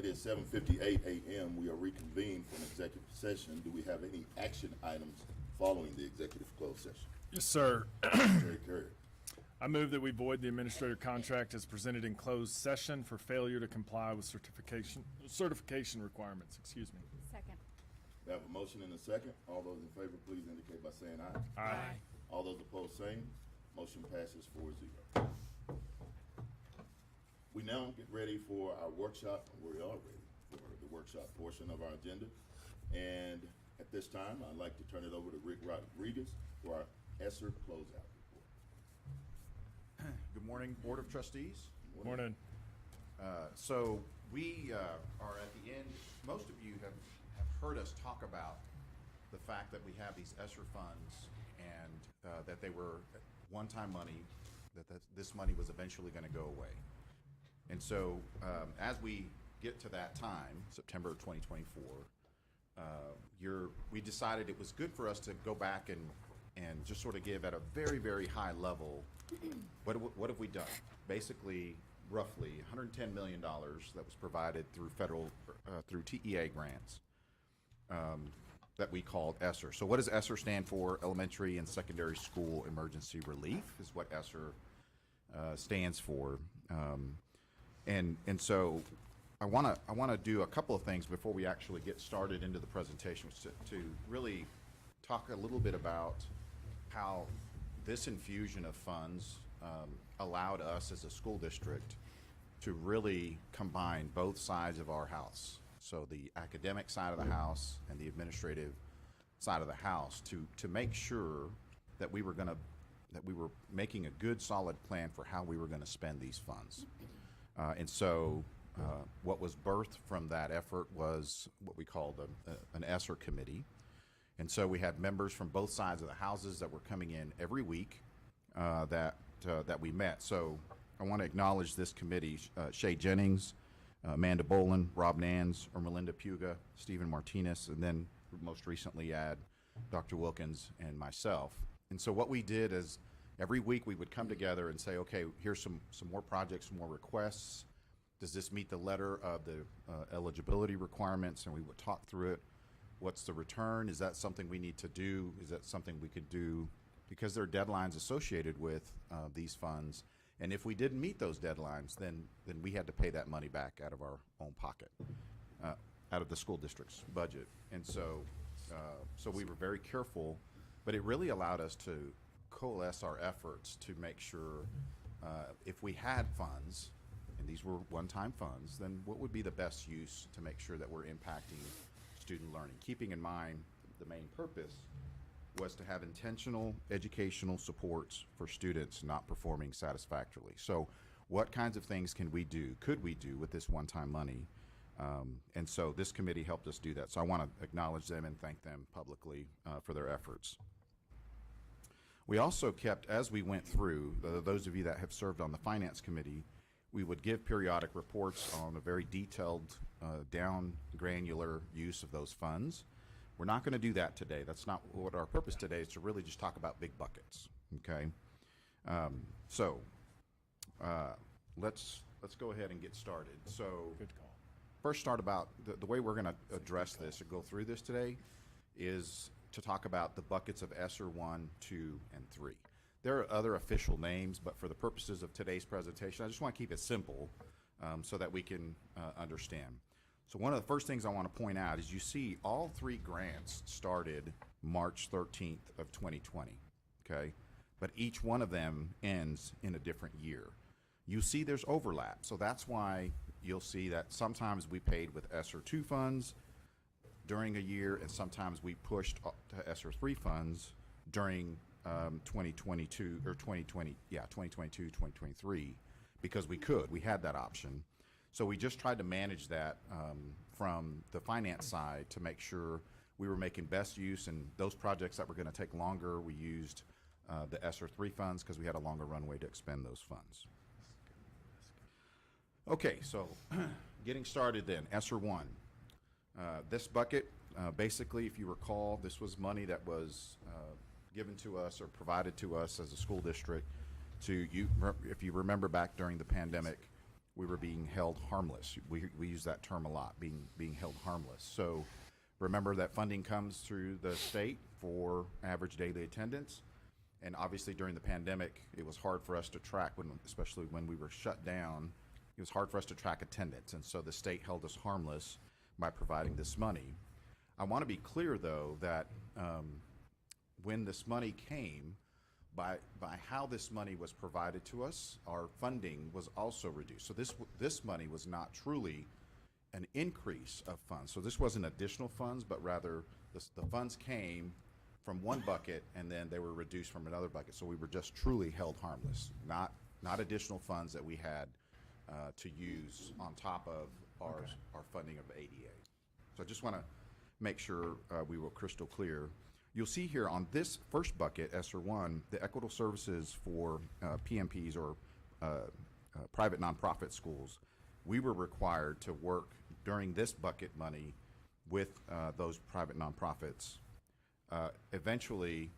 It is 7:58 a.m. We are reconvened from executive session. Do we have any action items following the executive closed session? Yes, sir. Very carried. I move that we void the administrator contract as presented in closed session for failure to comply with certification requirements. Excuse me. Second. We have a motion and a second. All those in favor, please indicate by saying aye. Aye. All those opposed, same. Motion passes 4-0. We now get ready for our workshop. We are ready for the workshop portion of our agenda. And at this time, I'd like to turn it over to Rick Rodriguez for our ESSER closeout report. Good morning, Board of Trustees. Morning. So we are at the end. Most of you have heard us talk about the fact that we have these ESSER funds and that they were one-time money, that this money was eventually going to go away. And so as we get to that time, September of 2024, we decided it was good for us to go back and just sort of give at a very, very high level, what have we done? Basically, roughly $110 million that was provided through through TEA grants that we called ESSER. So what does ESSER stand for? Elementary and Secondary School Emergency Relief is what ESSER stands for. And so I want to do a couple of things before we actually get started into the presentation, to really talk a little bit about how this infusion of funds allowed us as a school district to really combine both sides of our house. So the academic side of the house and the administrative side of the house to make sure that we were making a good solid plan for how we were going to spend these funds. And so what was birthed from that effort was what we called an ESSER committee. And so we had members from both sides of the houses that were coming in every week that we met. So I want to acknowledge this committee: Shay Jennings, Amanda Bolin, Rob Nans, Ermelinda Puga, Stephen Martinez, and then most recently add Dr. Wilkins and myself. And so what we did is every week we would come together and say, okay, here's some more projects, some more requests. Does this meet the letter of the eligibility requirements? And we would talk through it. What's the return? Is that something we need to do? Is that something we could do? Because there are deadlines associated with these funds. And if we didn't meet those deadlines, then we had to pay that money back out of our own pocket, out of the school district's budget. And so we were very careful, but it really allowed us to coalesce our efforts to make sure if we had funds, and these were one-time funds, then what would be the best use to make sure that we're impacting student learning, keeping in mind the main purpose was to have intentional educational supports for students not performing satisfactorily. So what kinds of things could we do with this one-time money? And so this committee helped us do that. So I want to acknowledge them and thank them publicly for their efforts. We also kept, as we went through, those of you that have served on the Finance Committee, we would give periodic reports on a very detailed, down granular use of those funds. We're not going to do that today. That's not what our purpose today is, to really just talk about big buckets, okay? Let's go ahead and get started. So Good call. first start about the way we're going to address this or go through this today is to talk about the buckets of ESSER 1, 2, and 3. There are other official names, but for the purposes of today's presentation, I just want to keep it simple so that we can understand. So one of the first things I want to point out is you see all three grants started March 13th of 2020, okay? But each one of them ends in a different year. You see there's overlap, so that's why you'll see that sometimes we paid with ESSER 2 funds during a year, and sometimes we pushed to ESSER 3 funds during 2022 or 2020, 2022, 2023, because we had that option. So we just tried to manage that from the finance side to make sure we were making best use, and those projects that were going to take longer, we used the ESSER 3 funds because we had a longer runway to expend those funds. Okay, so getting started then, ESSER 1. This bucket, basically, if you recall, this was money that was given to us or provided to us as a school district if you remember back during the pandemic, we were being held harmless. We use that term a lot, being held harmless. So remember that funding comes through the state for average daily attendance. And obviously during the pandemic, it was hard for us to track, especially when we were shut down, it was hard for us to track attendance. And so the state held us harmless by providing this money. I want to be clear, though, that when this money came, by how this money was provided to us, our funding was also reduced. So this money was not truly an increase of funds. So this wasn't additional funds, but rather the funds came from one bucket and then they were reduced from another bucket. So we were just truly held harmless, not additional funds that we had to use on top of our funding of ADA. So I just want to make sure we were crystal clear. You'll see here on this first bucket, ESSER 1, the equitable services for PMPs or private nonprofit schools. We were required to work during this bucket money with those private nonprofits. Eventually,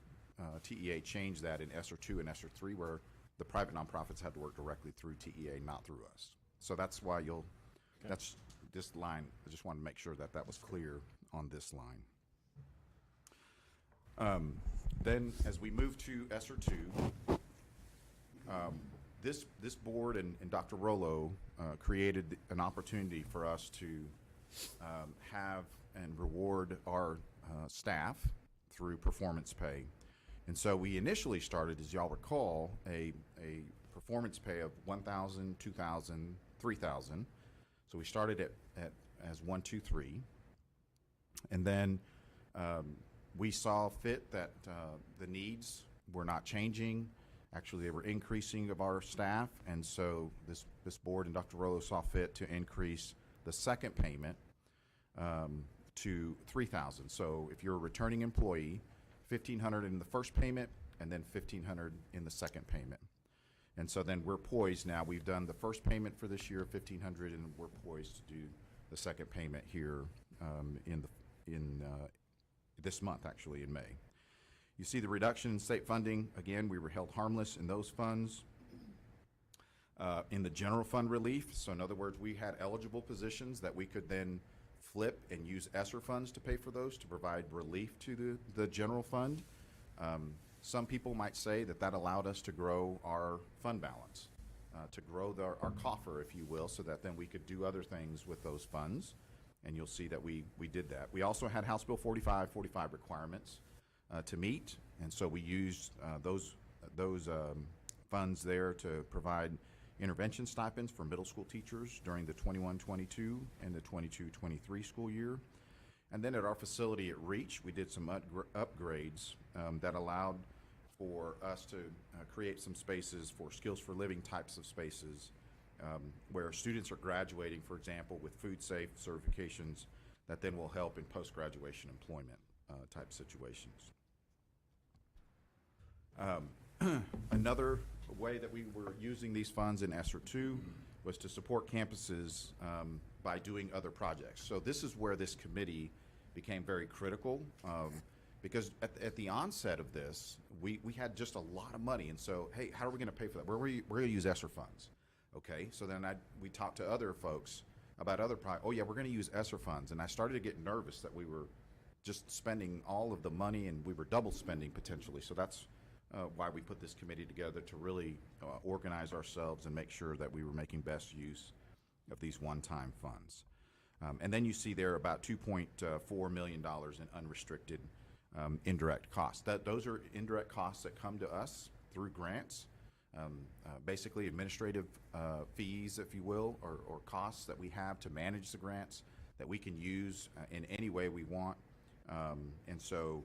TEA changed that in ESSER 2 and ESSER 3, where the private nonprofits had to work directly through TEA, not through us. So that's why that's this line. I just want to make sure that that was clear on this line. Then as we move to ESSER 2, this board and Dr. Rollo created an opportunity for us to have and reward our staff through performance pay. And so we initially started, as y'all recall, a performance pay of $1,000, $2,000, $3,000. So we started as 1, 2, 3. And then we saw fit that the needs were not changing. Actually, they were increasing of our staff. And so this board and Dr. Rollo saw fit to increase the second payment to $3,000. So if you're a returning employee, $1,500 in the first payment and then $1,500 in the second payment. And so then we're poised now. We've done the first payment for this year, $1,500, and we're poised to do the second payment here in this month, actually, in May. You see the reduction in state funding. Again, we were held harmless in those funds. In the general fund relief, so in other words, we had eligible positions that we could then flip and use ESSER funds to pay for those to provide relief to the general fund. Some people might say that allowed us to grow our fund balance, to grow our coffer, if you will, so that then we could do other things with those funds. And you'll see that we did that. We also had House Bill 45 requirements to meet, and so we used those funds there to provide intervention stipends for middle school teachers during the 21-22 and the 22-23 school year. And then at our facility at Reach, we did some upgrades that allowed for us to create some spaces for skills for living types of spaces where students are graduating, for example, with food safe certifications that then will help in post-graduation employment type situations. Another way that we were using these funds in ESSER 2 was to support campuses by doing other projects. So this is where this committee became very critical because at the onset of this, we had just a lot of money. And so, hey, how are we going to pay for that? We're going to use ESSER funds. Okay, so then we talked to other folks about other projects. Oh yeah, we're going to use ESSER funds. And I started to get nervous that we were just spending all of the money and we were double spending potentially. So that's why we put this committee together, to really organize ourselves and make sure that we were making best use of these one-time funds. And then you see there about $2.4 million in unrestricted indirect costs. Those are indirect costs that come to us through grants, basically administrative fees, if you will, or costs that we have to manage the grants that we can use in any way we want. And so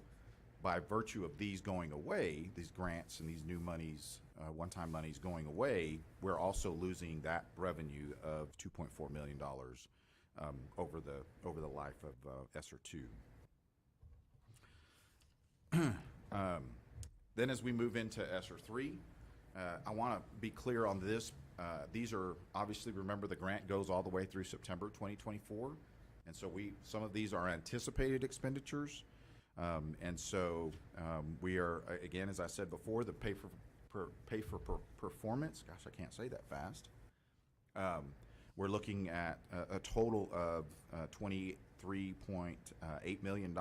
by virtue of these going away, these grants and these new monies, one-time monies going away, we're also losing that revenue of $2.4 million over the life of ESSER 2. Then as we move into ESSER 3, I want to be clear on this. These are obviously, remember, the grant goes all the way through September 2024, and so some of these are anticipated expenditures. And so we are, again, as I said before, the pay for performance, gosh, I can't say that fast, We're looking at a total of $23.8 million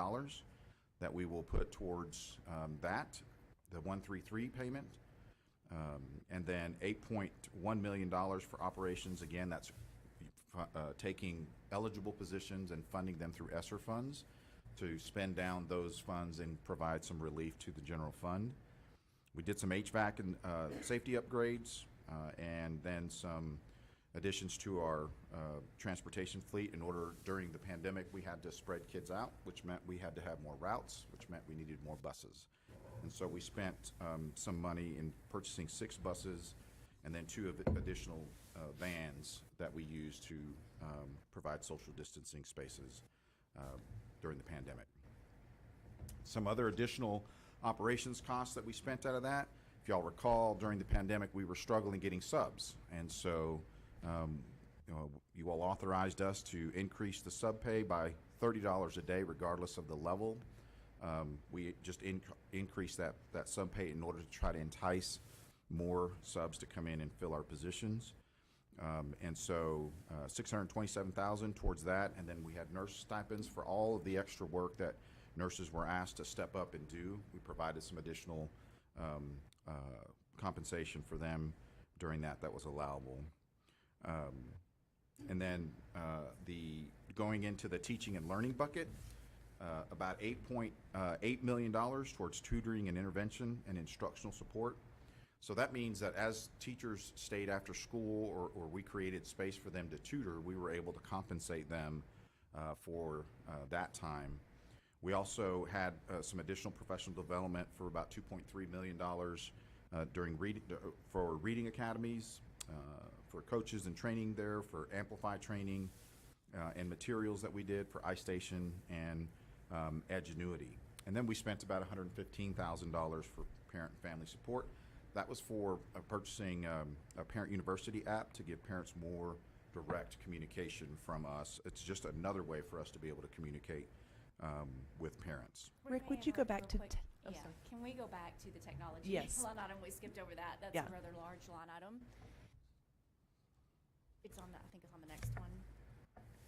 that we will put towards that, the 133 payment. And then $8.1 million for operations. Again, that's taking eligible positions and funding them through ESSER funds to spend down those funds and provide some relief to the general fund. We did some HVAC and safety upgrades, and then some additions to our transportation fleet. During the pandemic, we had to spread kids out, which meant we had to have more routes, which meant we needed more buses. And so we spent some money in purchasing 6 buses and then 2 additional vans that we use to provide social distancing spaces during the pandemic. Some other additional operations costs that we spent out of that. If y'all recall, during the pandemic, we were struggling getting subs. And so you all authorized us to increase the sub pay by $30 a day, regardless of the level. We just increased that sub pay in order to try to entice more subs to come in and fill our positions. And so $627,000 towards that. And then we had nurse stipends for all of the extra work that nurses were asked to step up and do. We provided some additional compensation for them during that was allowable. And then going into the teaching and learning bucket, about $8.8 million towards tutoring and intervention and instructional support. So that means that as teachers stayed after school or we created space for them to tutor, we were able to compensate them for that time. We also had some additional professional development for about $2.3 million for reading academies, for coaches and training there, for Amplify training, and materials that we did for iStation and Edgenuity. And then we spent about $115,000 for parent and family support. That was for purchasing a parent university app to give parents more direct communication from us. It's just another way for us to be able to communicate with parents. Rick, would you go back to Yeah, can we go back to the technology Yes. line item? We skipped over that. That's Yeah. a rather large line item. It's on I think it's on the next one.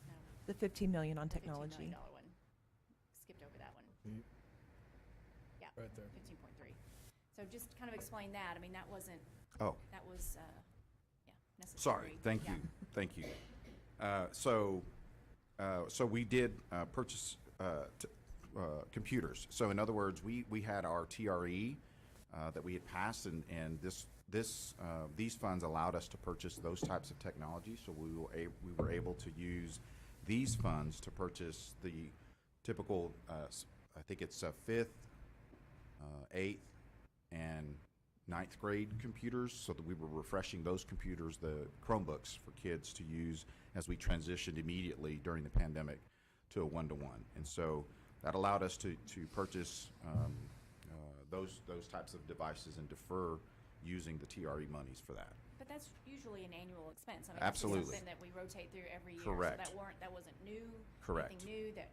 No, the $15 million on $15 technology? million one. Skipped over that one. Yeah, Right there. 15.3. So just kind of explain that. I mean, that wasn't, Oh, that was, necessary. sorry. Thank Yeah. you. Thank you. So we did purchase computers. So in other words, we had our TRE that we had passed, and these funds allowed us to purchase those types of technology. So we were able to use these funds to purchase the typical, I think it's 5th, 8th, and 9th grade computers, so that we were refreshing those computers, the Chromebooks, for kids to use as we transitioned immediately during the pandemic to a 1-to-1. And so that allowed us to purchase those types of devices and defer using the TRE monies for that. But that's usually an annual expense. I mean, Absolutely. This is something that we rotate through every year. Correct. So that wasn't new. Correct. Anything new that,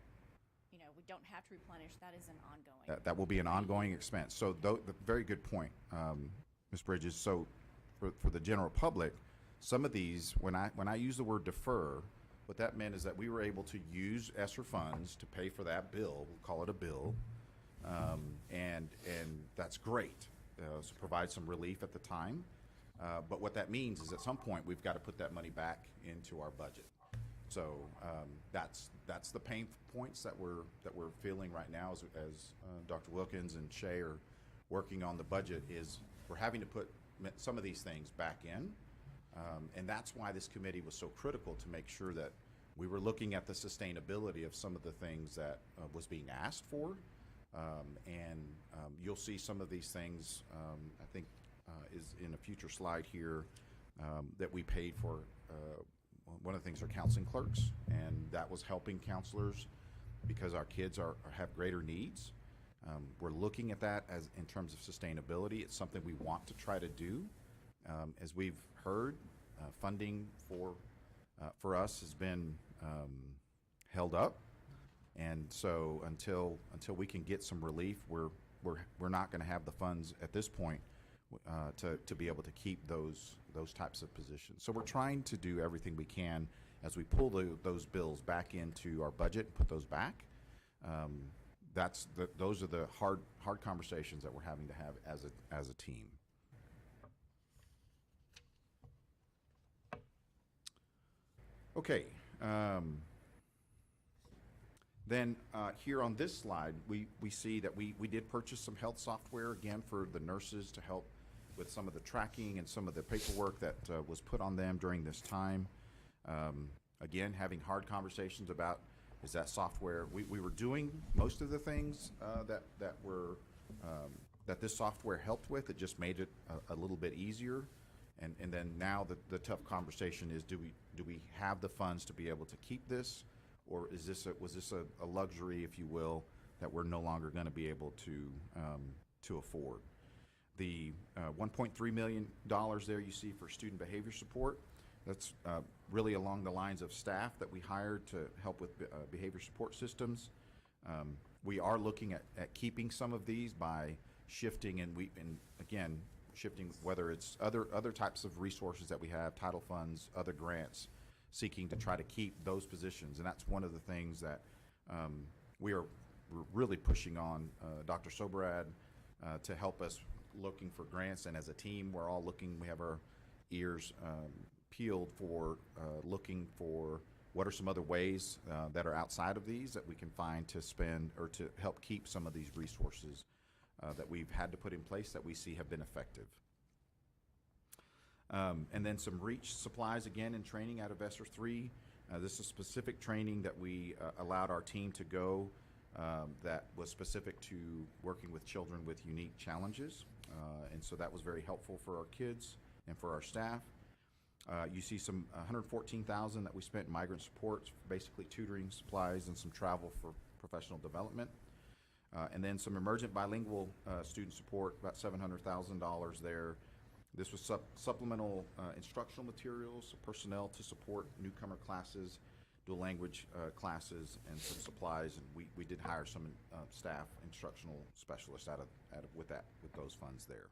we don't have to replenish. That is an ongoing. That will be an ongoing expense. So the very good point, Ms. Bridges. So for the general public, some of these, when I use the word defer, what that meant is that we were able to use ESSER funds to pay for that bill. We'll call it a bill, and that's great. So provide some relief at the time. But what that means is at some point we've got to put that money back into our budget. So that's the pain points that we're feeling right now as Dr. Wilkins and Shay are working on the budget. Is we're having to put some of these things back in, and that's why this committee was so critical to make sure that we were looking at the sustainability of some of the things that was being asked for, and you'll see some of these things. I think is in a future slide here that we paid for. One of the things are counseling clerks, and that was helping counselors because our kids have greater needs. We're looking at that as in terms of sustainability. It's something we want to try to do. As we've heard, funding for us has been held up, and so until we can get some relief, we're not going to have the funds at this point to be able to keep those types of positions. So we're trying to do everything we can as we pull those bills back into our budget and put those back. Those are the hard conversations that we're having to have as a team. Okay. Then here on this slide, we see that we did purchase some health software again for the nurses to help with some of the tracking and some of the paperwork that was put on them during this time. Again, having hard conversations about, is that software, we were doing most of the things that this software helped with. It just made it a little bit easier. And then now the tough conversation is, do we have the funds to be able to keep this, or was this a luxury, if you will, that we're no longer going to be able to afford? The $1.3 million there you see for student behavior support, that's really along the lines of staff that we hired to help with behavior support systems. We are looking at keeping some of these by shifting, and again, shifting whether it's other types of resources that we have, title funds, other grants, seeking to try to keep those positions. And that's one of the things that we're really pushing on Dr. Sobrad to help us looking for grants. And as a team, we're all looking, we have our ears peeled for looking for what are some other ways that are outside of these that we can find to spend or to help keep some of these resources that we've had to put in place that we see have been effective. And then some REACH supplies again and training out of ESSER 3. This is specific training that we allowed our team to go that was specific to working with children with unique challenges. And so that was very helpful for our kids and for our staff. You see some $114,000 that we spent in migrant support, basically tutoring supplies and some travel for professional development. And then some emergent bilingual student support, about $700,000 there. This was supplemental instructional materials, personnel to support newcomer classes, dual language classes, and some supplies. And we did hire some staff instructional specialists with those funds there.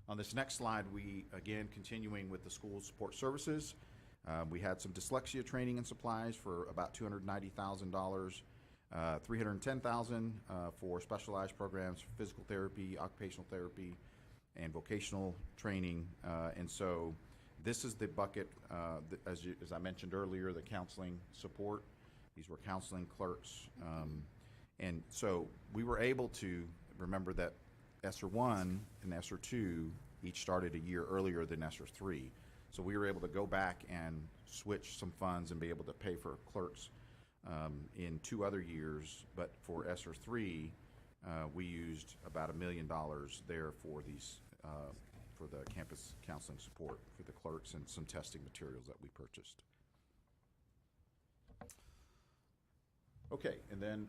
On this next slide, we again continuing with the school support services. We had some dyslexia training and supplies for about $290,000. $310,000 for specialized programs for physical therapy, occupational therapy, and vocational training. And so this is the bucket, as I mentioned earlier, the counseling support. These were counseling clerks. And so we were able to remember that ESSER 1 and ESSER 2 each started a year earlier than ESSER 3. So we were able to go back and switch some funds and be able to pay for clerks in 2 other years, but for ESSER 3, we used about $1 million there for these, for the campus counseling support for the clerks and some testing materials that we purchased. Okay, and then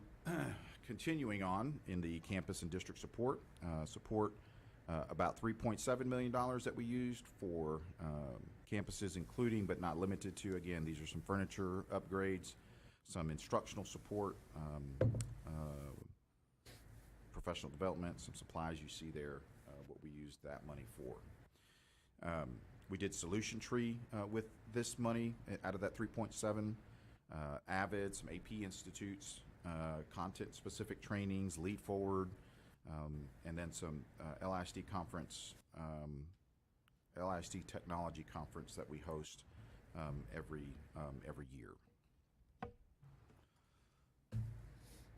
continuing on in the campus and district support, about $3.7 million that we used for campuses, including but not limited to, again, these are some furniture upgrades, some instructional support, professional development, some supplies you see there, what we used that money for. We did Solution Tree with this money out of that 3.7, AVID, some AP institutes, content-specific trainings, Lead Forward, and then some LISD conference, LISD technology conference that we host every year.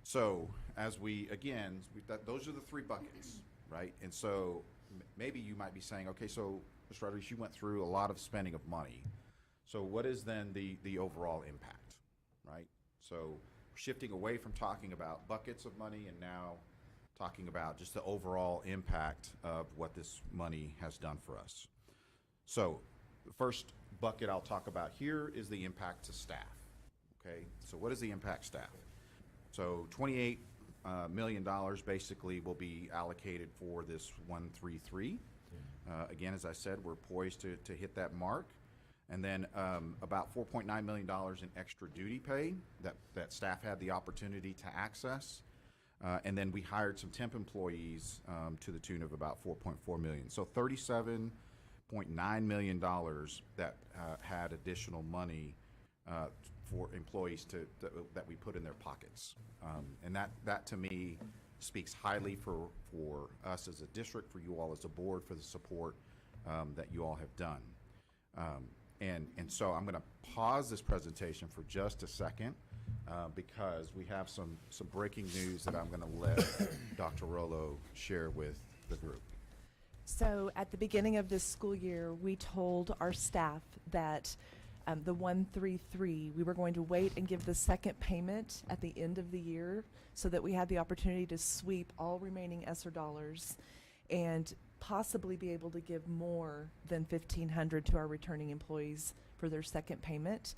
So as those are the 3 buckets, right? And so maybe you might be saying, okay, so Mr. Rodriguez, you went through a lot of spending of money. So what is then the overall impact, right? So shifting away from talking about buckets of money and now talking about just the overall impact of what this money has done for us. So the first bucket I'll talk about here is the impact to staff, okay? So what is the impact staff? So $28 million basically will be allocated for this 133. Again, as I said, we're poised to hit that mark. And then about $4.9 million in extra duty pay that staff had the opportunity to access. And then we hired some temp employees to the tune of about $4.4 million. So $37.9 million that had additional money for employees that we put in their pockets. And that to me speaks highly for us as a district, for you all as a board, for the support that you all have done. And so I'm going to pause this presentation for just a second because we have some breaking news that I'm going to let Dr. Rollo share with the group. So at the beginning of this school year, we told our staff that the 133, we were going to wait and give the second payment at the end of the year so that we had the opportunity to sweep all remaining ESSER dollars and possibly be able to give more than $1,500 to our returning employees for their second payment.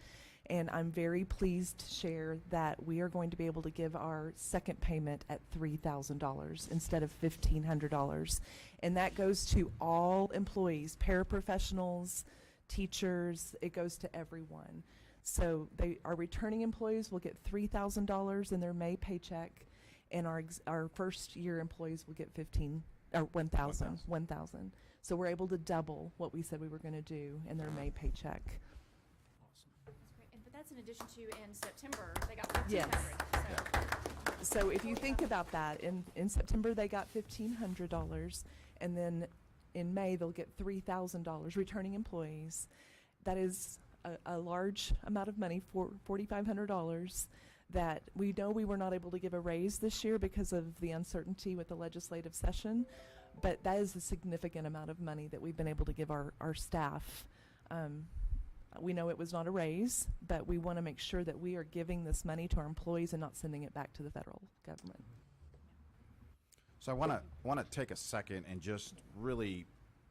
And I'm very pleased to share that we are going to be able to give our second payment at $3,000 instead of $1,500. And that goes to all employees, paraprofessionals, teachers, it goes to everyone. So our returning employees will get $3,000 in their May paycheck, and our first year employees will get $1,000. So we're able to double what we said we were going to do in their May paycheck. That's great. But that's in addition to in September, they got $1,500. Yes. So So if you think about that, in September they got $1,500, and then in May they'll get $3,000 returning employees. That is a large amount of money, for $4,500, that we know we were not able to give a raise this year because of the uncertainty with the legislative session, but that is a significant amount of money that we've been able to give our staff. We know it was not a raise, but we want to make sure that we are giving this money to our employees and not sending it back to the federal government. So I want to take a second and just really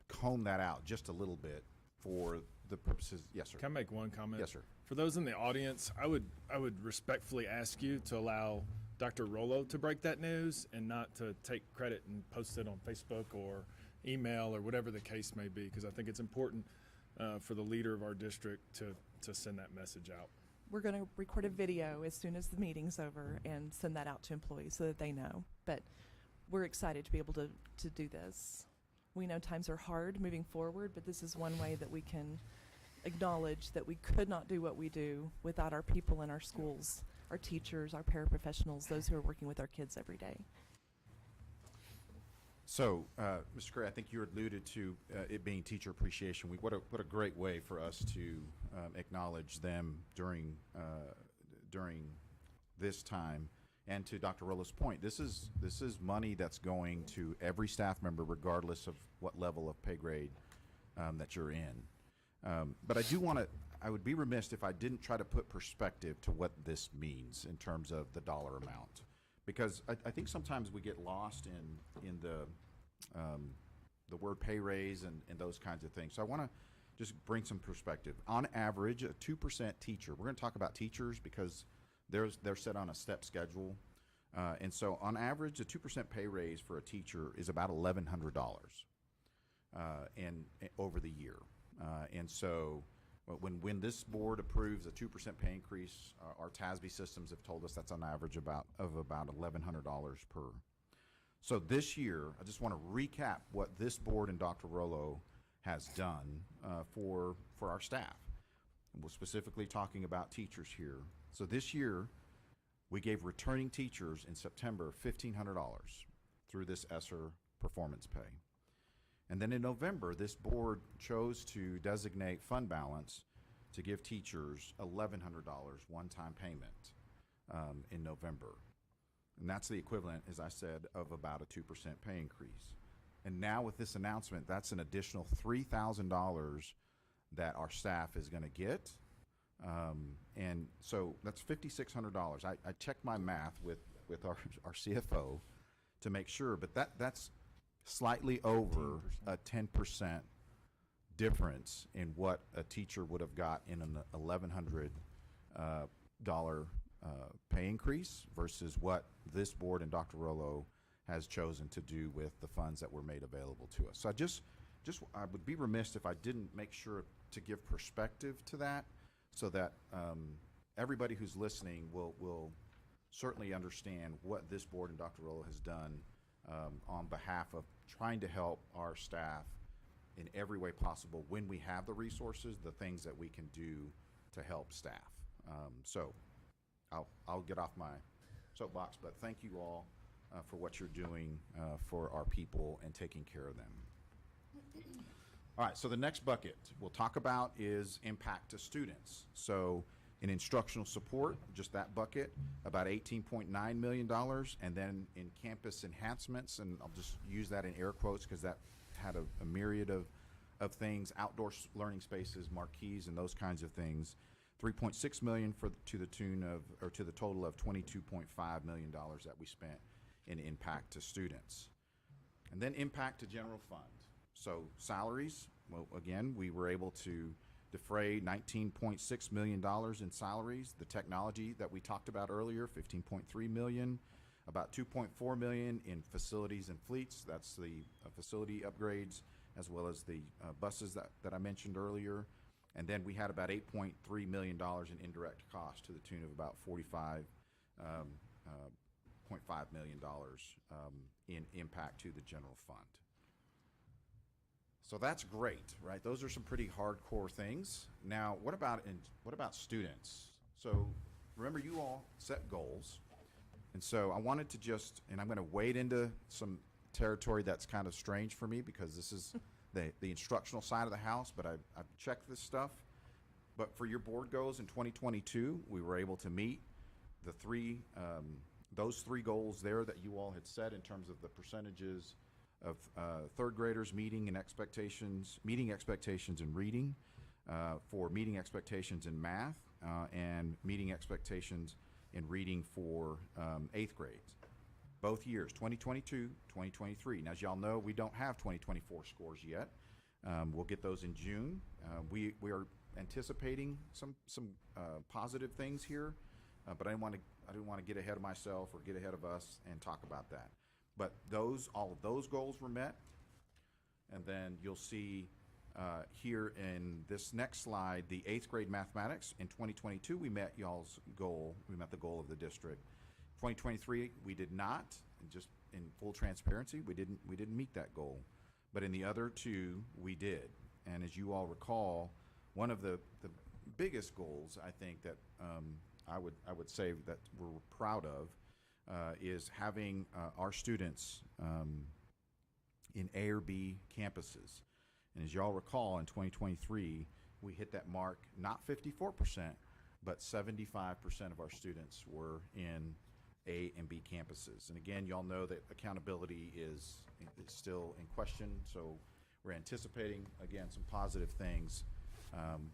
comb that out just a little bit for the purposes. Yes, sir. Can I make one comment? Yes, sir. For those in the audience, I would respectfully ask you to allow Dr. Rollo to break that news and not to take credit and post it on Facebook or email or whatever the case may be, because I think it's important for the leader of our district to send that message out. We're going to record a video as soon as the meeting's over and send that out to employees so that they know. But we're excited to be able to do this. We know times are hard moving forward, but this is one way that we can acknowledge that we could not do what we do without our people in our schools, our teachers, our paraprofessionals, those who are working with our kids every day. So, Mr. Gray, I think you alluded to it being Teacher Appreciation Week. What a great way for us to acknowledge them during this time. And to Dr. Rollo's point, this is money that's going to every staff member, regardless of what level of pay grade that you're in. But I would be remiss if I didn't try to put perspective to what this means in terms of the dollar amount, because I think sometimes we get lost in the word pay raise and those kinds of things. So I want to just bring some perspective. On average, a 2% teacher. We're going to talk about teachers because they're set on a step schedule. And so on average, a 2% pay raise for a teacher is about $1,100 and over the year. And so when this board approves a 2% pay increase, our TASB systems have told us that's on average of about $1,100 per. So this year, I just want to recap what this board and Dr. Rollo has done for our staff. And we're specifically talking about teachers here. So this year, we gave returning teachers in September $1,500 through this ESSER performance pay. And then in November, this board chose to designate fund balance to give teachers $1,100 one-time payment in November. And that's the equivalent, as I said, of about a 2% pay increase. And now with this announcement, that's an additional $3,000 that our staff is going to get. And so that's $5,600. I checked my math with our CFO to make sure, but that's slightly over 10%. a 10% difference in what a teacher would have got in an $1,100 pay increase versus what this board and Dr. Rollo has chosen to do with the funds that were made available to us. So I would be remiss if I didn't make sure to give perspective to that, so that everybody who's listening will certainly understand what this board and Dr. Rollo has done on behalf of trying to help our staff in every way possible when we have the resources, the things that we can do to help staff. So I'll get off my soapbox, but thank you all for what you're doing for our people and taking care of them. All right, so the next bucket we'll talk about is impact to students. So in instructional support, just that bucket, about $18.9 million, and then in campus enhancements, and I'll just use that in air quotes because that had a myriad of things, outdoor learning spaces, marquees, and those kinds of things. $3.6 million to the total of $22.5 million that we spent in impact to students. And then impact to general fund. So salaries, well, again, we were able to defray $19.6 million in salaries. The technology that we talked about earlier, $15.3 million. About $2.4 million in facilities and fleets. That's the facility upgrades, as well as the buses that I mentioned earlier. And then we had about $8.3 million in indirect costs to the tune of about $45.5 million in impact to the general fund. So that's great, right? Those are some pretty hardcore things. Now, what about students? So remember, you all set goals. And so I wanted to just, and I'm going to wade into some territory that's kind of strange for me because this is the instructional side of the house, but I've checked this stuff. But for your board goals in 2022, we were able to meet the those three goals there that you all had set in terms of the percentages of third graders meeting expectations in reading, for meeting expectations in math, and meeting expectations in reading for 8th grades. Both years, 2022, 2023. Now, as y'all know, we don't have 2024 scores yet. We'll get those in June. We are anticipating some positive things here, but I didn't want to get ahead of myself or get ahead of us and talk about that. But all of those goals were met, and then you'll see here in this next slide, the 8th grade mathematics. In 2022, we met y'all's goal. We met the goal of the district. 2023, we did not. And just in full transparency, we didn't meet that goal. But in the other two, we did. And as you all recall, one of the biggest goals I think that I would say that we're proud of is having our students in A or B campuses. And as y'all recall, in 2023, we hit that mark, not 54%, but 75% of our students were in A and B campuses. And again, y'all know that accountability is still in question, so we're anticipating, again, some positive things,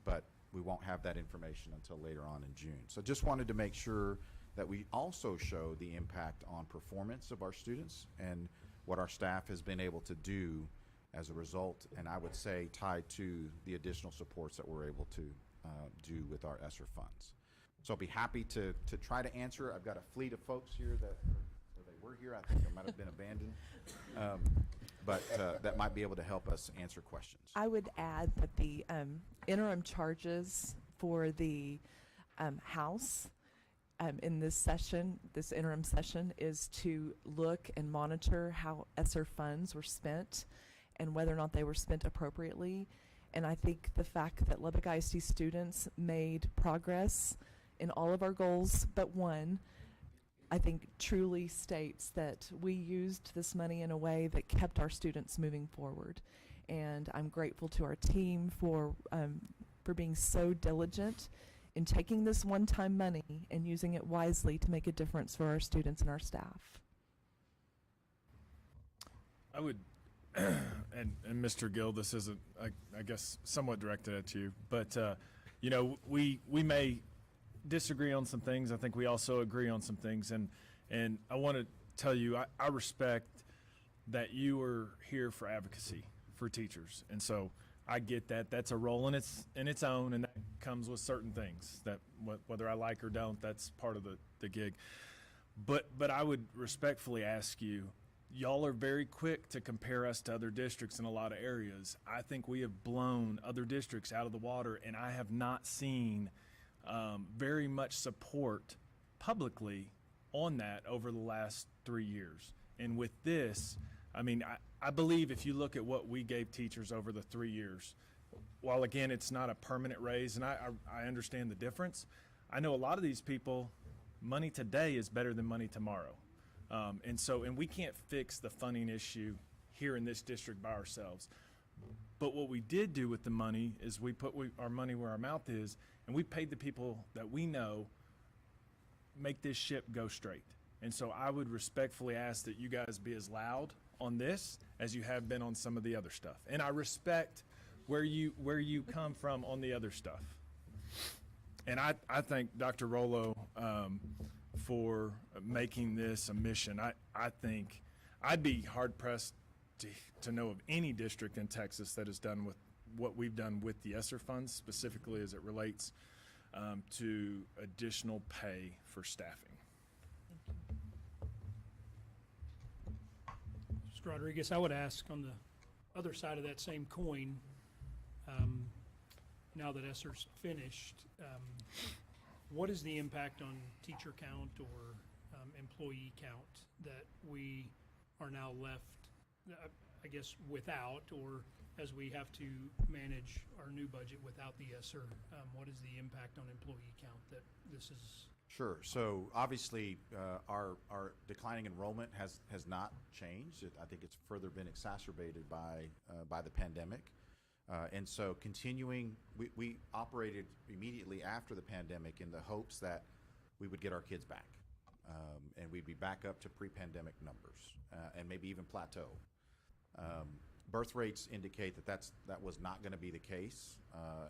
but we won't have that information until later on in June. So just wanted to make sure that we also show the impact on performance of our students and what our staff has been able to do as a result, and I would say tied to the additional supports that we're able to do with our ESSER funds. So I'll be happy to try to answer. I've got a fleet of folks here that they were here. I think they might have been abandoned, but that might be able to help us answer questions. I would add that the interim charges for the House in this interim session, is to look and monitor how ESSER funds were spent and whether or not they were spent appropriately. And I think the fact that Lubbock ISD students made progress in all of our goals but one, I think truly states that we used this money in a way that kept our students moving forward. And I'm grateful to our team for being so diligent in taking this one-time money and using it wisely to make a difference for our students and our staff. I would, and Mr. Gill, this isn't, I guess, somewhat directed at you, but you know, we may disagree on some things. I think we also agree on some things, and I want to tell you, I respect that you are here for advocacy for teachers, and so I get that. That's a role in its own, and that comes with certain things that whether I like or don't, that's part of the gig. But I would respectfully ask you, y'all are very quick to compare us to other districts in a lot of areas. I think we have blown other districts out of the water, and I have not seen very much support publicly on that over the last 3 years. And with this, I mean, I believe if you look at what we gave teachers over the 3 years, while again, it's not a permanent raise, and I understand the difference, I know a lot of these people, money today is better than money tomorrow. And we can't fix the funding issue here in this district by ourselves. But what we did do with the money is we put our money where our mouth is, and we paid the people that we know make this ship go straight. And so I would respectfully ask that you guys be as loud on this as you have been on some of the other stuff. And I respect where you come from on the other stuff. And I thank Dr. Rollo for making this a mission. I think I'd be hard-pressed to know of any district in Texas that has done with what we've done with the ESSER funds, specifically as it relates to additional pay for staffing. Mr. Rodriguez, I would ask on the other side of that same coin, now that ESSER's finished, what is the impact on teacher count or employee count that we are now left, I guess, without, or as we have to manage our new budget without the ESSER, what is the impact on employee count that this is? Sure. So obviously, our declining enrollment has not changed. I think it's further been exacerbated by the pandemic. And so continuing, we operated immediately after the pandemic in the hopes that we would get our kids back, and we'd be back up to pre-pandemic numbers, and maybe even plateau. Birth rates indicate that was not going to be the case,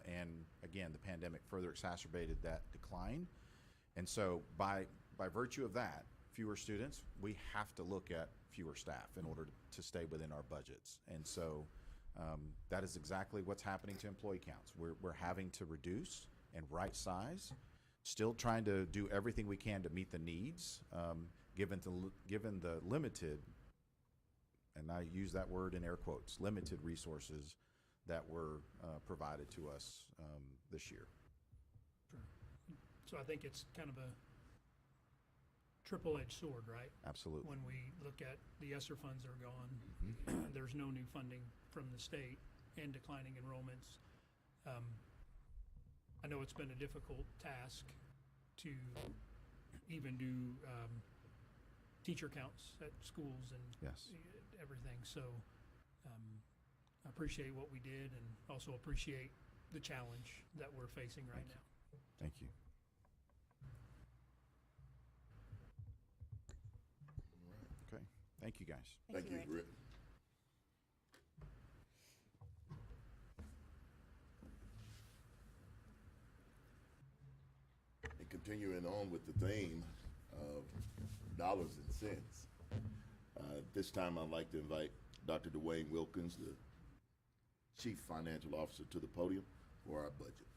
and again, the pandemic further exacerbated that decline. And so by virtue of that, fewer students, we have to look at fewer staff in order to stay within our budgets. And so that is exactly what's happening to employee counts. We're having to reduce and right size, still trying to do everything we can to meet the needs, given the limited, and I use that word in air quotes, limited resources that were provided to us this year. Sure. So I think it's kind of a triple-edged sword, right? Absolutely. When we look at the ESSER funds are gone, there's no new funding from the state, and declining enrollments. I know it's been a difficult task to even do teacher counts at schools and Yes. everything. So I appreciate what we did, and also appreciate the challenge that we're facing right now. Thank you. Okay. Thank you, guys. Thank you, Rick. And continuing on with the theme of dollars and cents, this time I'd like to invite Dr. Dwayne Wilkins, the Chief Financial Officer, to the podium for our budget.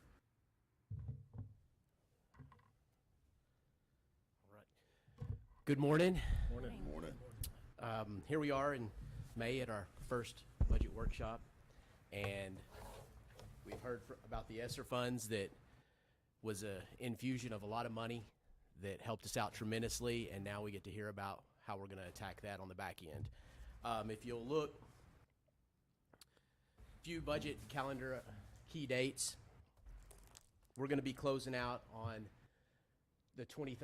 All right. Good morning. Morning. Morning. Here we are in May at our first budget workshop, and we've heard about the ESSER funds. That was an infusion of a lot of money that helped us out tremendously, and now we get to hear about how we're going to attack that on the back end. If you'll look, few budget calendar key dates. We're going to be closing out on the 20th,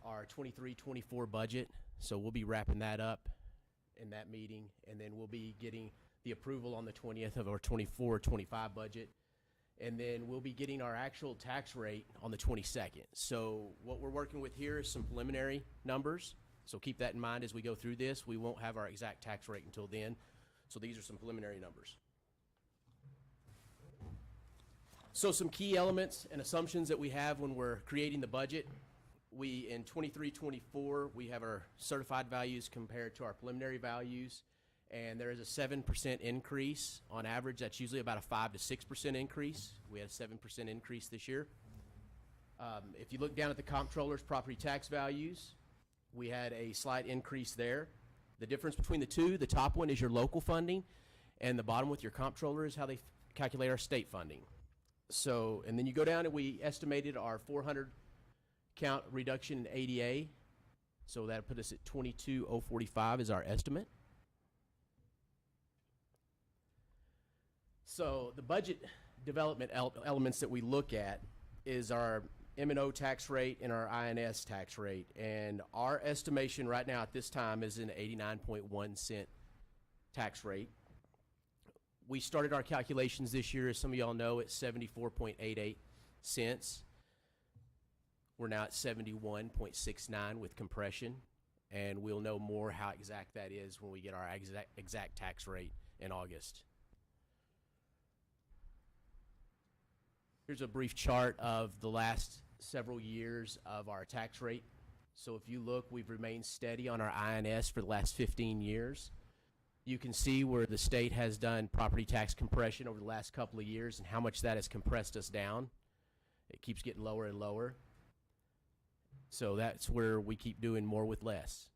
our 23-24 budget. So we'll be wrapping that up in that meeting, and then we'll be getting the approval on the 20th of our 24-25 budget, and then we'll be getting our actual tax rate on the 22nd. So what we're working with here is some preliminary numbers. So keep that in mind as we go through this. We won't have our exact tax rate until then. So these are some preliminary numbers. So some key elements and assumptions that we have when we're creating the budget. We, in 23-24, we have our certified values compared to our preliminary values, and there is a 7% increase on average. That's usually about a 5 to 6% increase. We had a 7% increase this year. If you look down at the comptroller's property tax values, we had a slight increase there. The difference between the two, the top one is your local funding, and the bottom with your comptroller is how they calculate our state funding. So, and then you go down and we estimated our 400 count reduction in ADA So that put us at 22,045 is our estimate. So the budget development elements that we look at is our M&O tax rate and our INS tax rate. And our estimation right now at this time is an 89.1 cent tax rate. We started our calculations this year, as some of y'all know, at 74.88 cents. We're now at 71.69 with compression, and we'll know more how exact that is when we get our exact tax rate in August. Here's a brief chart of the last several years of our tax rate. So if you look, we've remained steady on our INS for the last 15 years. You can see where the state has done property tax compression over the last couple of years and how much that has compressed us down. It keeps getting lower and lower. So that's where we keep doing more with less.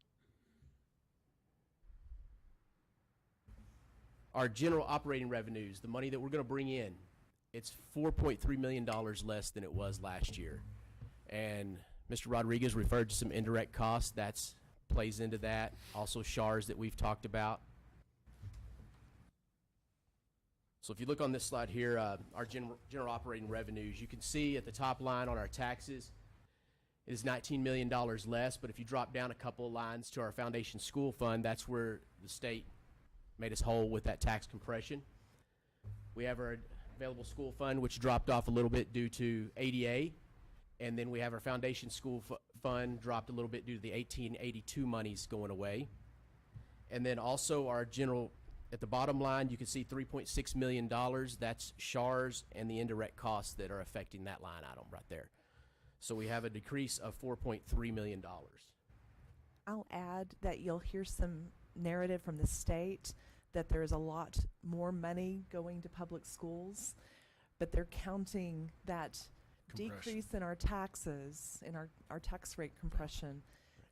Our general operating revenues, the money that we're going to bring in, it's $4.3 million less than it was last year. And Mr. Rodriguez referred to some indirect costs. That plays into that. Also SHARs that we've talked about. So if you look on this slide here, our general operating revenues, you can see at the top line on our taxes, it is $19 million less, but if you drop down a couple of lines to our foundation school fund, that's where the state made us whole with that tax compression. We have our available school fund, which dropped off a little bit due to ADA, and then we have our foundation school fund dropped a little bit due to the 1882 monies going away. And then also our general, at the bottom line, you can see $3.6 million. That's SHARs and the indirect costs that are affecting that line item right there. So we have a decrease of $4.3 million. I'll add that you'll hear some narrative from the state that there's a lot more money going to public schools, but they're counting that decrease in our taxes, in our tax rate compression.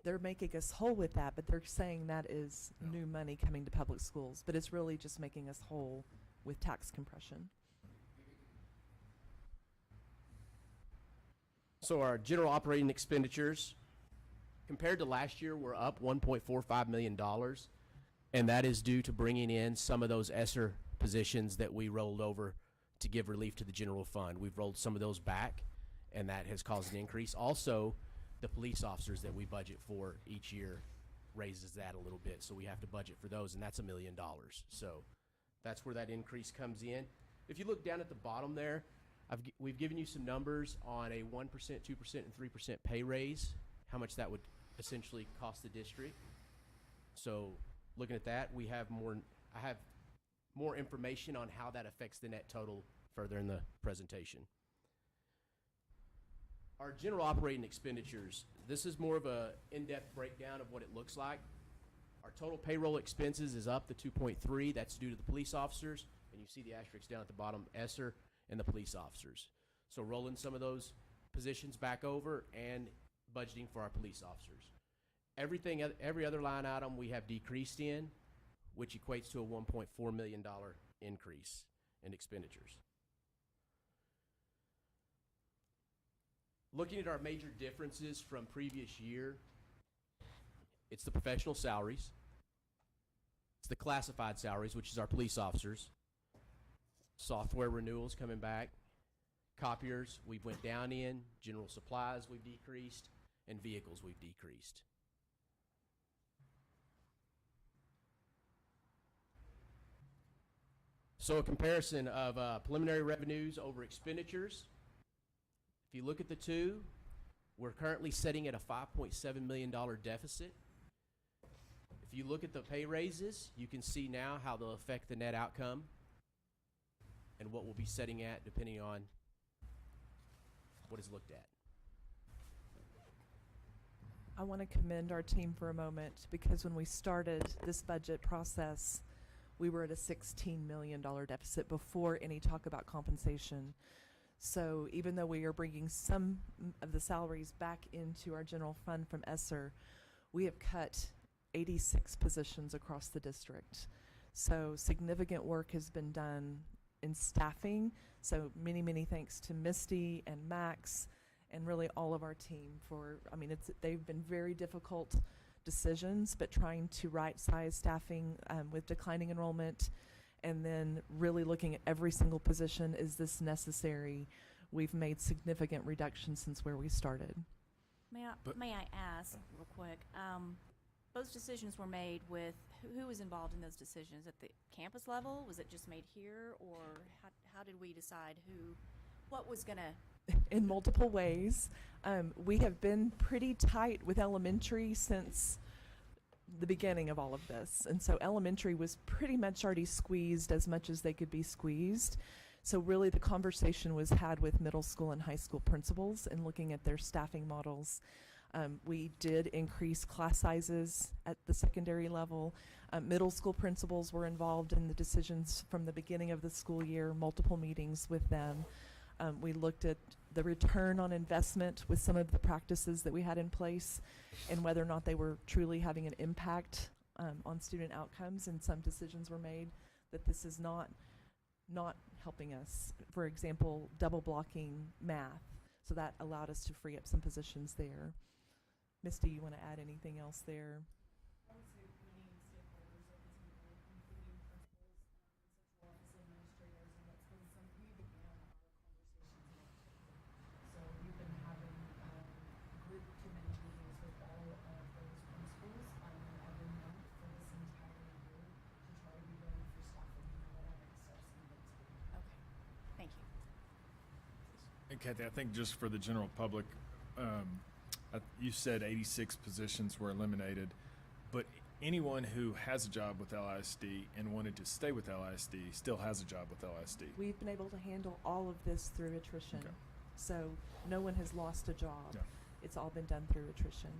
They're making us whole with that, but they're saying that is new money coming to public schools, but it's really just making us whole with tax compression. So our general operating expenditures, compared to last year, we're up $1.45 million, and that is due to bringing in some of those ESSER positions that we rolled over to give relief to the general fund. We've rolled some of those back, and that has caused an increase. Also, the police officers that we budget for each year raises that a little bit, so we have to budget for those, and that's $1 million. So that's where that increase comes in. If you look down at the bottom there, we've given you some numbers on a 1%, 2%, and 3% pay raise, how much that would essentially cost the district. So looking at that, I have more information on how that affects the net total further in the presentation. Our general operating expenditures, this is more of a in-depth breakdown of what it looks like. Our total payroll expenses is up to 2.3. That's due to the police officers, and you see the asterisks down at the bottom, ESSER and the police officers. So rolling some of those positions back over and budgeting for our police officers. Every other line item we have decreased in, which equates to a $1.4 million increase in expenditures. Looking at our major differences from previous year, it's the professional salaries, it's the classified salaries, which is our police officers, software renewals coming back, copiers we went down in, general supplies we've decreased, and vehicles we've decreased. So a comparison of preliminary revenues over expenditures. If you look at the two, we're currently sitting at a $5.7 million deficit. If you look at the pay raises, you can see now how they'll affect the net outcome and what we'll be setting at depending on what is looked at. I want to commend our team for a moment, because when we started this budget process, we were at a $16 million deficit before any talk about compensation. So even though we are bringing some of the salaries back into our general fund from ESSER, we have cut 86 positions across the district. So significant work has been done in staffing. So many, many thanks to Misty and Max and really all of our team for, I mean, they've been very difficult decisions, but trying to right-size staffing with declining enrollment, and then really looking at every single position. Is this necessary? We've made significant reductions since where we started. May I ask real quick? Those decisions were made with who was involved in those decisions at the campus level? Was it just made here, or how did we decide what was gonna? In multiple ways. We have been pretty tight with elementary since the beginning of all of this. And so elementary was pretty much already squeezed as much as they could be squeezed. So really the conversation was had with middle school and high school principals and looking at their staffing models. We did increase class sizes at the secondary level. Middle school principals were involved in the decisions from the beginning of the school year, multiple meetings with them. We looked at the return on investment with some of the practices that we had in place and whether or not they were truly having an impact on student outcomes, and some decisions were made that this is not helping us. For example, double blocking math. So that allowed us to free up some positions there. Misty, you want to add anything else there? I would say many stakeholders at the table, including principals, central office administrators, and that's been we began our conversations with. So we've been having group committee meetings with all of those principals every month for this entire year to try to be ready for staffing and what our next steps need to be. Okay, thank you. And Kathy, I think just for the general public, you said 86 positions were eliminated, but anyone who has a job with LISD and wanted to stay with LISD still has a job with LISD. We've been able to handle all of this through attrition. Okay. So no one has lost a job. No. It's all been done through attrition.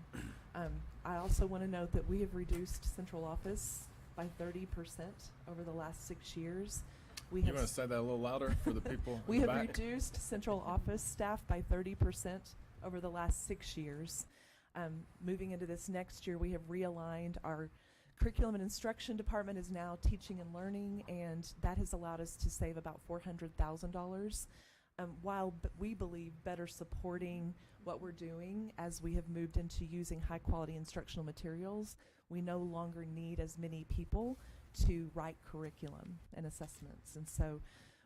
I also want to note that we have reduced central office by 30% over the last 6 years. You want to say that a little louder for the people We in the have back? reduced central office staff by 30% over the last 6 years. Moving into this next year, we have realigned our curriculum and instruction department is now teaching and learning, and that has allowed us to save about $400,000, while we believe better supporting what we're doing as we have moved into using high quality instructional materials. We no longer need as many people to write curriculum and assessments, and so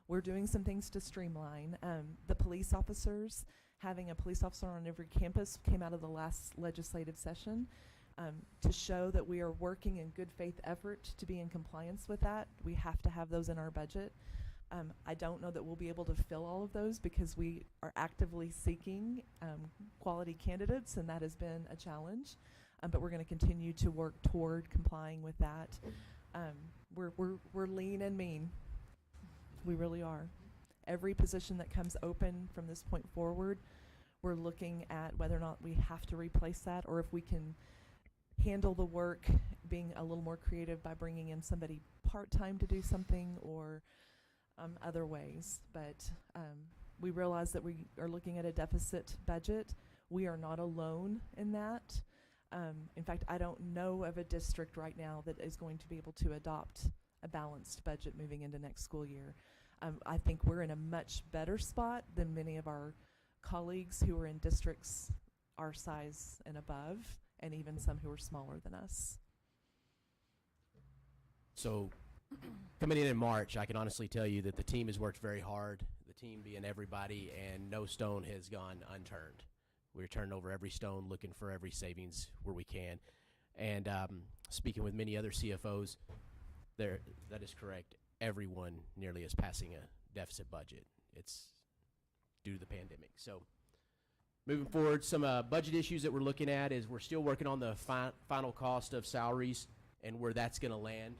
we're doing some things to streamline. The police officers, having a police officer on every campus came out of the last legislative session to show that we are working in good faith effort to be in compliance with that. We have to have those in our budget. I don't know that we'll be able to fill all of those because we are actively seeking quality candidates, and that has been a challenge. But we're going to continue to work toward complying with that. We're lean and mean. We really are. Every position that comes open from this point forward, we're looking at whether or not we have to replace that, or if we can handle the work being a little more creative by bringing in somebody part-time to do something, or other ways. But we realize that we are looking at a deficit budget. We are not alone in that. In fact, I don't know of a district right now that is going to be able to adopt a balanced budget moving into next school year. I think we're in a much better spot than many of our colleagues who are in districts our size and above, and even some who are smaller than us. So, coming in March, I can honestly tell you that the team has worked very hard, the team being everybody, and no stone has gone unturned. We're turning over every stone, looking for every savings where we can. And speaking with many other CFOs, that is correct. Everyone nearly is passing a deficit budget. It's due to the pandemic. So moving forward, some budget issues that we're looking at is we're still working on the final cost of salaries and where that's going to land.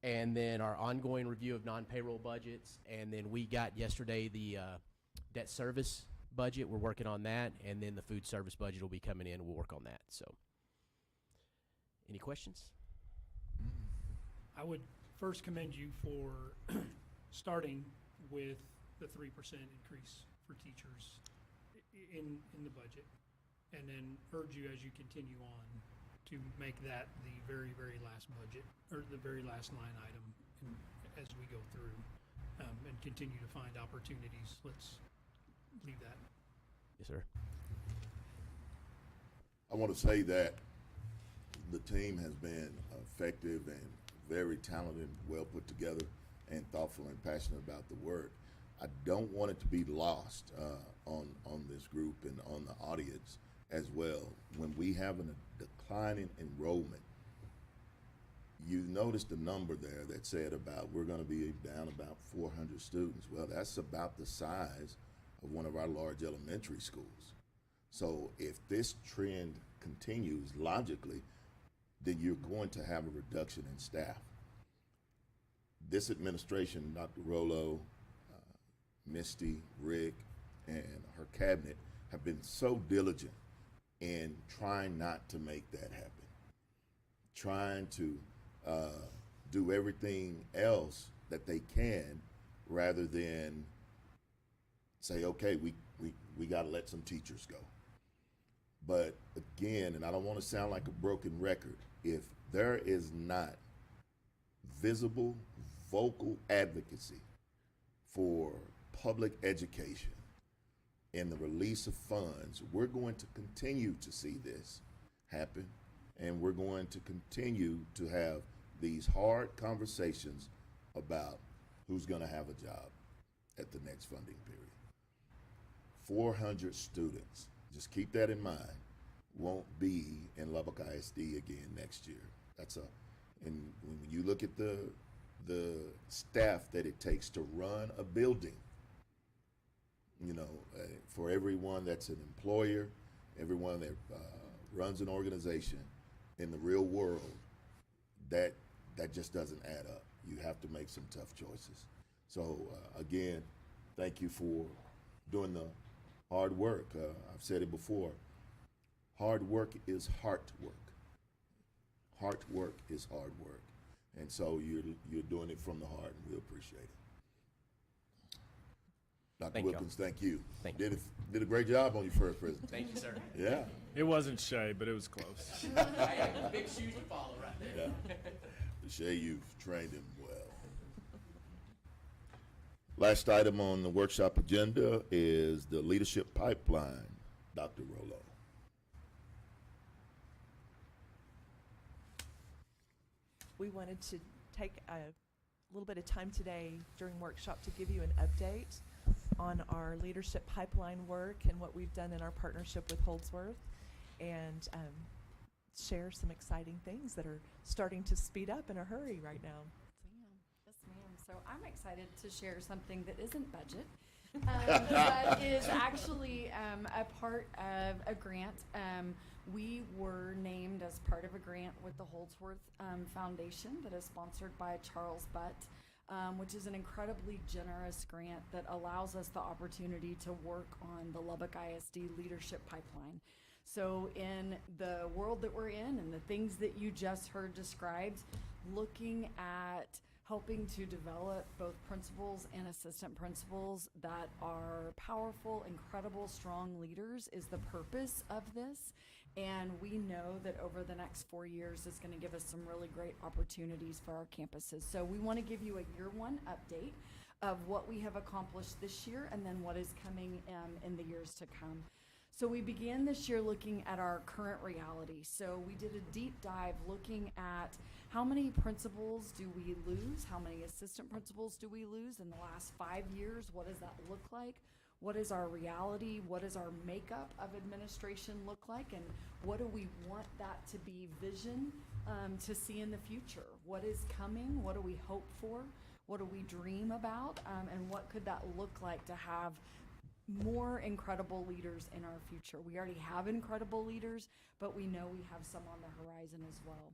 And then our ongoing review of non-payroll budgets. And then we got yesterday the debt service budget. We're working on that. And then the food service budget will be coming in. We'll work on that. So any questions? I would first commend you for starting with the 3% increase for teachers in the budget, and then urge you as you continue on to make that the very, very last budget, or the very last line item as we go through, and continue to find opportunities. Let's leave that Yes, sir. I want to say that the team has been effective and very talented, well put together, and thoughtful and passionate about the work. I don't want it to be lost on this group and on the audience as well. When we have a decline in enrollment, you noticed the number there that said about we're going to be down about 400 students. Well, that's about the size of one of our large elementary schools. So if this trend continues logically, then you're going to have a reduction in staff. This administration, Dr. Rollo, Misty, Rick, and her cabinet have been so diligent in trying not to make that happen, trying to do everything else that they can rather than say, okay, we got to let some teachers go. But again, and I don't want to sound like a broken record, if there is not visible, vocal advocacy for public education and the release of funds, we're going to continue to see this happen, and we're going to continue to have these hard conversations about who's going to have a job at the next funding period. 400 students, just keep that in mind, won't be in Lubbock ISD again next year. And when you look at the staff that it takes to run a building, for everyone that's an employer, everyone that runs an organization in the real world, that just doesn't add up. You have to make some tough choices. So again, thank you for doing the hard work. I've said it before, hard work is heart work. Heart work is hard work. And so you're doing it from the heart, and we appreciate it. Dr. Thank you. Wilkins, thank you. Thank you. Did a great job on your first presentation. Thank you, sir. Yeah. It wasn't Shay, but it was close. Big shoes to follow right there. Yeah. Shay, you've trained him well. Last item on the workshop agenda is the leadership pipeline. Dr. Rollo. We wanted to take a little bit of time today during workshop to give you an update on our leadership pipeline work and what we've done in our partnership with Holdsworth, and share some exciting things that are starting to speed up in a hurry right now. Yes, ma'am. So I'm excited to share something that isn't budget, but is actually a part of a grant. We were named as part of a grant with the Holdsworth Foundation that is sponsored by Charles Butt, which is an incredibly generous grant that allows us the opportunity to work on the Lubbock ISD leadership pipeline. So in the world that we're in and the things that you just heard described, looking at helping to develop both principals and assistant principals that are powerful, incredible, strong leaders is the purpose of this. And we know that over the next 4 years is going to give us some really great opportunities for our campuses. So we want to give you a year one update of what we have accomplished this year and then what is coming in the years to come. So we began this year looking at our current reality. So we did a deep dive looking at how many principals do we lose, how many assistant principals do we lose in the last 5 years, what does that look like? What is our reality? What does our makeup of administration look like? And what do we want that to be vision to see in the future? What is coming? What do we hope for? What do we dream about? And what could that look like to have more incredible leaders in our future? We already have incredible leaders, but we know we have some on the horizon as well.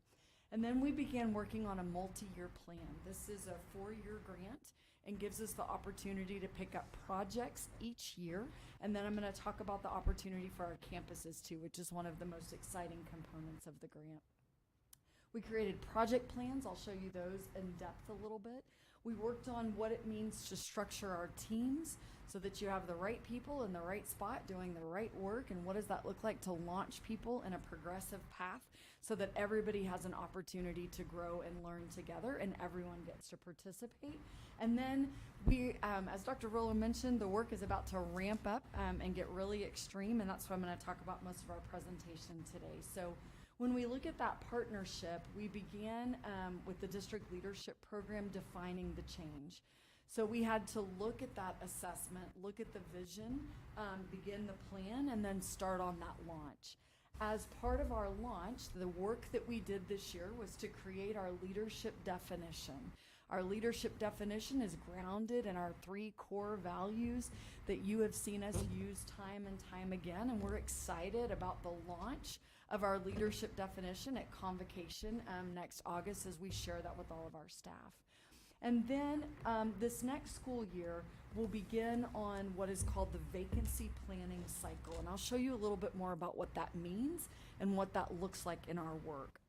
And then we began working on a multi-year plan. This is a 4-year grant and gives us the opportunity to pick up projects each year. And then I'm going to talk about the opportunity for our campuses too, which is one of the most exciting components of the grant. We created project plans. I'll show you those in depth a little bit. We worked on what it means to structure our teams so that you have the right people in the right spot doing the right work, and what does that look like to launch people in a progressive path so that everybody has an opportunity to grow and learn together and everyone gets to participate. And then we, as Dr. Rollo mentioned, the work is about to ramp up and get really extreme, and that's what I'm going to talk about most of our presentation today. So when we look at that partnership, we began with the district leadership program defining the change. So we had to look at that assessment, look at the vision, begin the plan, and then start on that launch. As part of our launch, the work that we did this year was to create our leadership definition. Our leadership definition is grounded in our 3 core values that you have seen us use time and time again, and we're excited about the launch of our leadership definition at Convocation next August as we share that with all of our staff. And then this next school year, we'll begin on what is called the vacancy planning cycle. And I'll show you a little bit more about what that means and what that looks like in our work.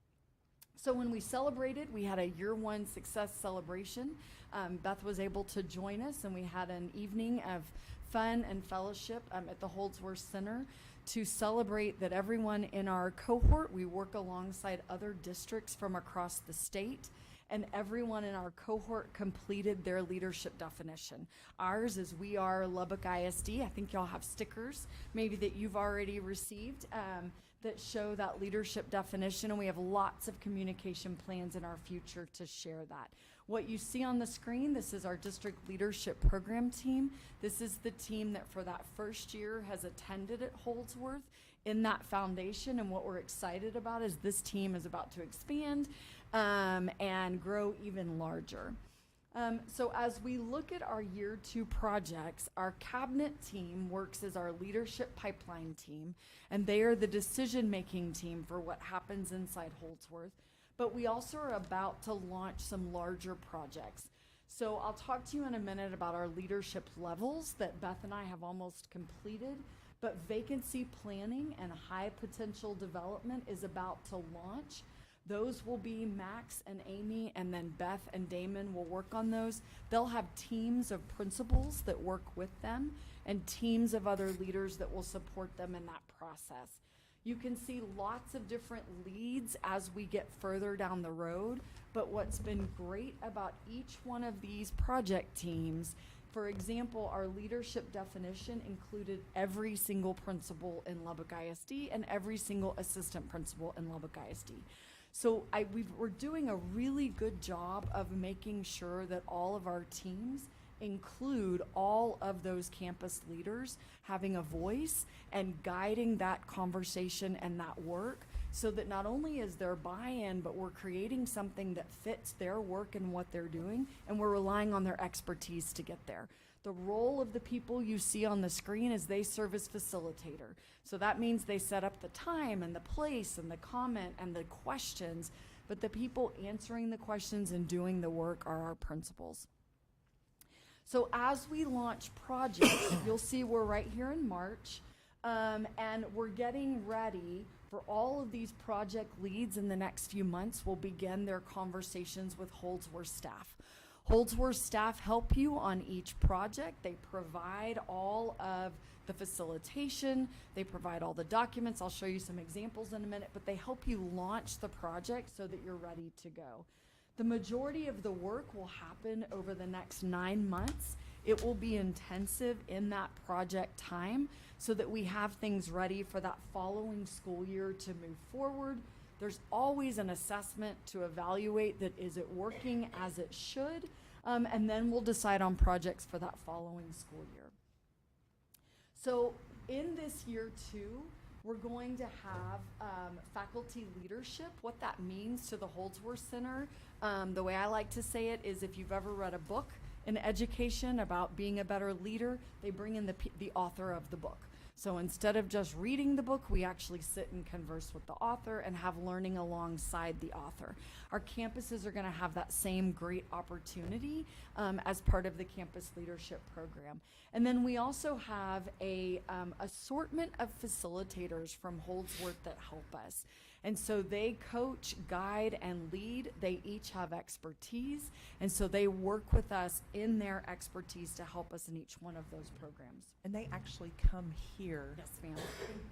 So when we celebrated, we had a year 1 success celebration. Beth was able to join us, and we had an evening of fun and fellowship at the Holdsworth Center to celebrate that everyone in our cohort, we work alongside other districts from across the state, and everyone in our cohort completed their leadership definition. Ours is We Are Lubbock ISD. I think y'all have stickers maybe that you've already received that show that leadership definition, and we have lots of communication plans in our future to share that. What you see on the screen, this is our district leadership program team. This is the team that for that first year has attended at Holdsworth in that foundation, and what we're excited about is this team is about to expand and grow even larger. So as we look at our year 2 projects, our cabinet team works as our leadership pipeline team, and they are the decision-making team for what happens inside Holdsworth. But we also are about to launch some larger projects. So I'll talk to you in a minute about our leadership levels that Beth and I have almost completed, but vacancy planning and high potential development is about to launch. Those will be Max and Amy, and then Beth and Damon will work on those. They'll have teams of principals that work with them and teams of other leaders that will support them in that process. You can see lots of different leads as we get further down the road, but what's been great about each one of these project teams, for example, our leadership definition included every single principal in Lubbock ISD and every single assistant principal in Lubbock ISD. So we're doing a really good job of making sure that all of our teams include all of those campus leaders having a voice and guiding that conversation and that work, so that not only is there buy-in, but we're creating something that fits their work and what they're doing, and we're relying on their expertise to get there. The role of the people you see on the screen is they serve as facilitator. So that means they set up the time and the place and the comment and the questions, but the people answering the questions and doing the work are our principals. So as we launch projects, you'll see we're right here in March, and we're getting ready for all of these project leads in the next few months will begin their conversations with Holdsworth staff. Holdsworth staff help you on each project. They provide all of the facilitation. They provide all the documents. I'll show you some examples in a minute, but they help you launch the project so that you're ready to go. The majority of the work will happen over the next 9 months. It will be intensive in that project time so that we have things ready for that following school year to move forward. There's always an assessment to evaluate that is it working as it should, and then we'll decide on projects for that following school year. So in this year 2, we're going to have faculty leadership. What that means to the Holdsworth Center, the way I like to say it is if you've ever read a book in education about being a better leader, they bring in the author of the book. So instead of just reading the book, we actually sit and converse with the author and have learning alongside the author. Our campuses are going to have that same great opportunity as part of the campus leadership program. And then we also have a assortment of facilitators from Holdsworth that help us. And so they coach, guide, and lead. They each have expertise. And so they work with us in their expertise to help us in each one of those programs. And they actually come here Yes, ma'am.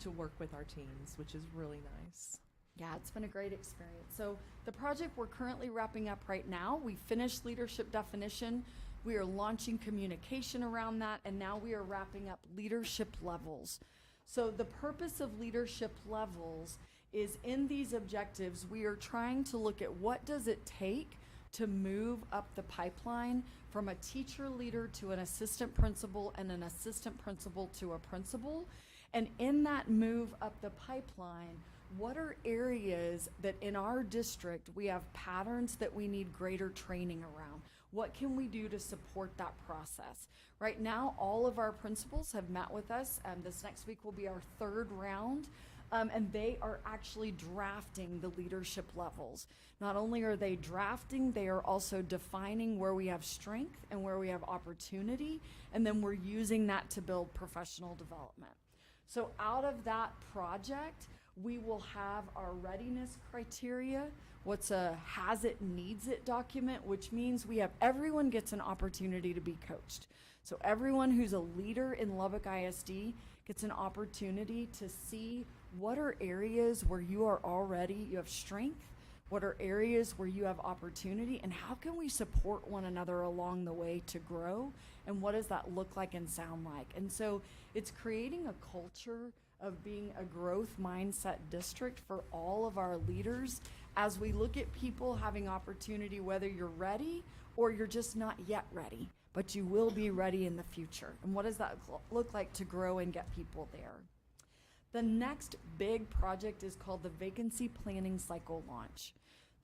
to work with our teams, which is really nice. Yeah, it's been a great experience. So the project we're currently wrapping up right now, we finished leadership definition. We are launching communication around that, and now we are wrapping up leadership levels. So the purpose of leadership levels is in these objectives, we are trying to look at what does it take to move up the pipeline from a teacher leader to an assistant principal and an assistant principal to a principal. And in that move up the pipeline, what are areas that in our district we have patterns that we need greater training around? What can we do to support that process? Right now, all of our principals have met with us. This next week will be our third round. And they are actually drafting the leadership levels. Not only are they drafting, they are also defining where we have strength and where we have opportunity, and then we're using that to build professional development. So out of that project, we will have our readiness criteria, what's a has it, needs it document, which means we have everyone gets an opportunity to be coached. So everyone who's a leader in Lubbock ISD gets an opportunity to see what are areas where you are already, you have strength, what are areas where you have opportunity, and how can we support one another along the way to grow, and what does that look like and sound like? And so it's creating a culture of being a growth mindset district for all of our leaders as we look at people having opportunity, whether you're ready or you're just not yet ready, but you will be ready in the future. And what does that look like to grow and get people there? The next big project is called the Vacancy Planning Cycle Launch.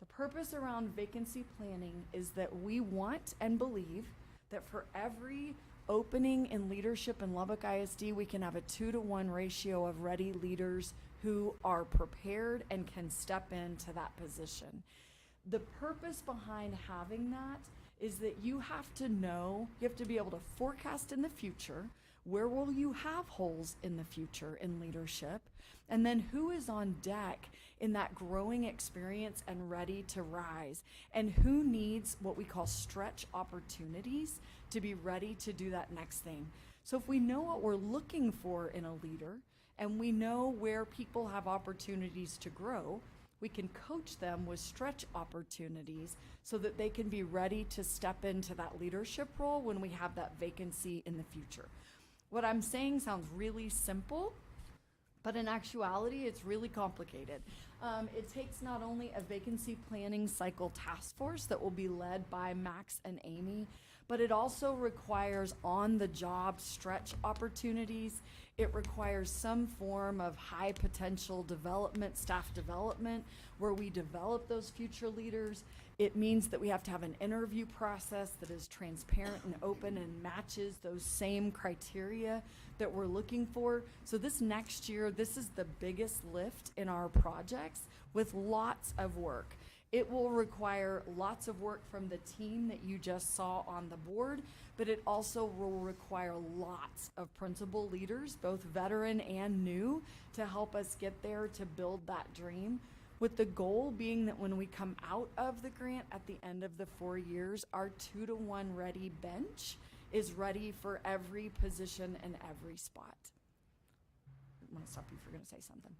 The purpose around vacancy planning is that we want and believe that for every opening in leadership in Lubbock ISD, we can have a 2-to-1 ratio of ready leaders who are prepared and can step into that position. The purpose behind having that is that you have to know, you have to be able to forecast in the future, where will you have holes in the future in leadership, and then who is on deck in that growing experience and ready to rise, and who needs what we call stretch opportunities to be ready to do that next thing. So if we know what we're looking for in a leader, and we know where people have opportunities to grow, we can coach them with stretch opportunities so that they can be ready to step into that leadership role when we have that vacancy in the future. What I'm saying sounds really simple, but in actuality, it's really complicated. It takes not only a vacancy planning cycle task force that will be led by Max and Amy, but it also requires on-the-job stretch opportunities. It requires some form of high potential development, staff development, where we develop those future leaders. It means that we have to have an interview process that is transparent and open and matches those same criteria that we're looking for. So this next year, this is the biggest lift in our projects with lots of work. It will require lots of work from the team that you just saw on the board, but it also will require lots of principal leaders, both veteran and new, to help us get there to build that dream, with the goal being that when we come out of the grant at the end of the 4 years, our 2-to-1 ready bench is ready for every position and every spot. I'm gonna stop you if you're gonna say something.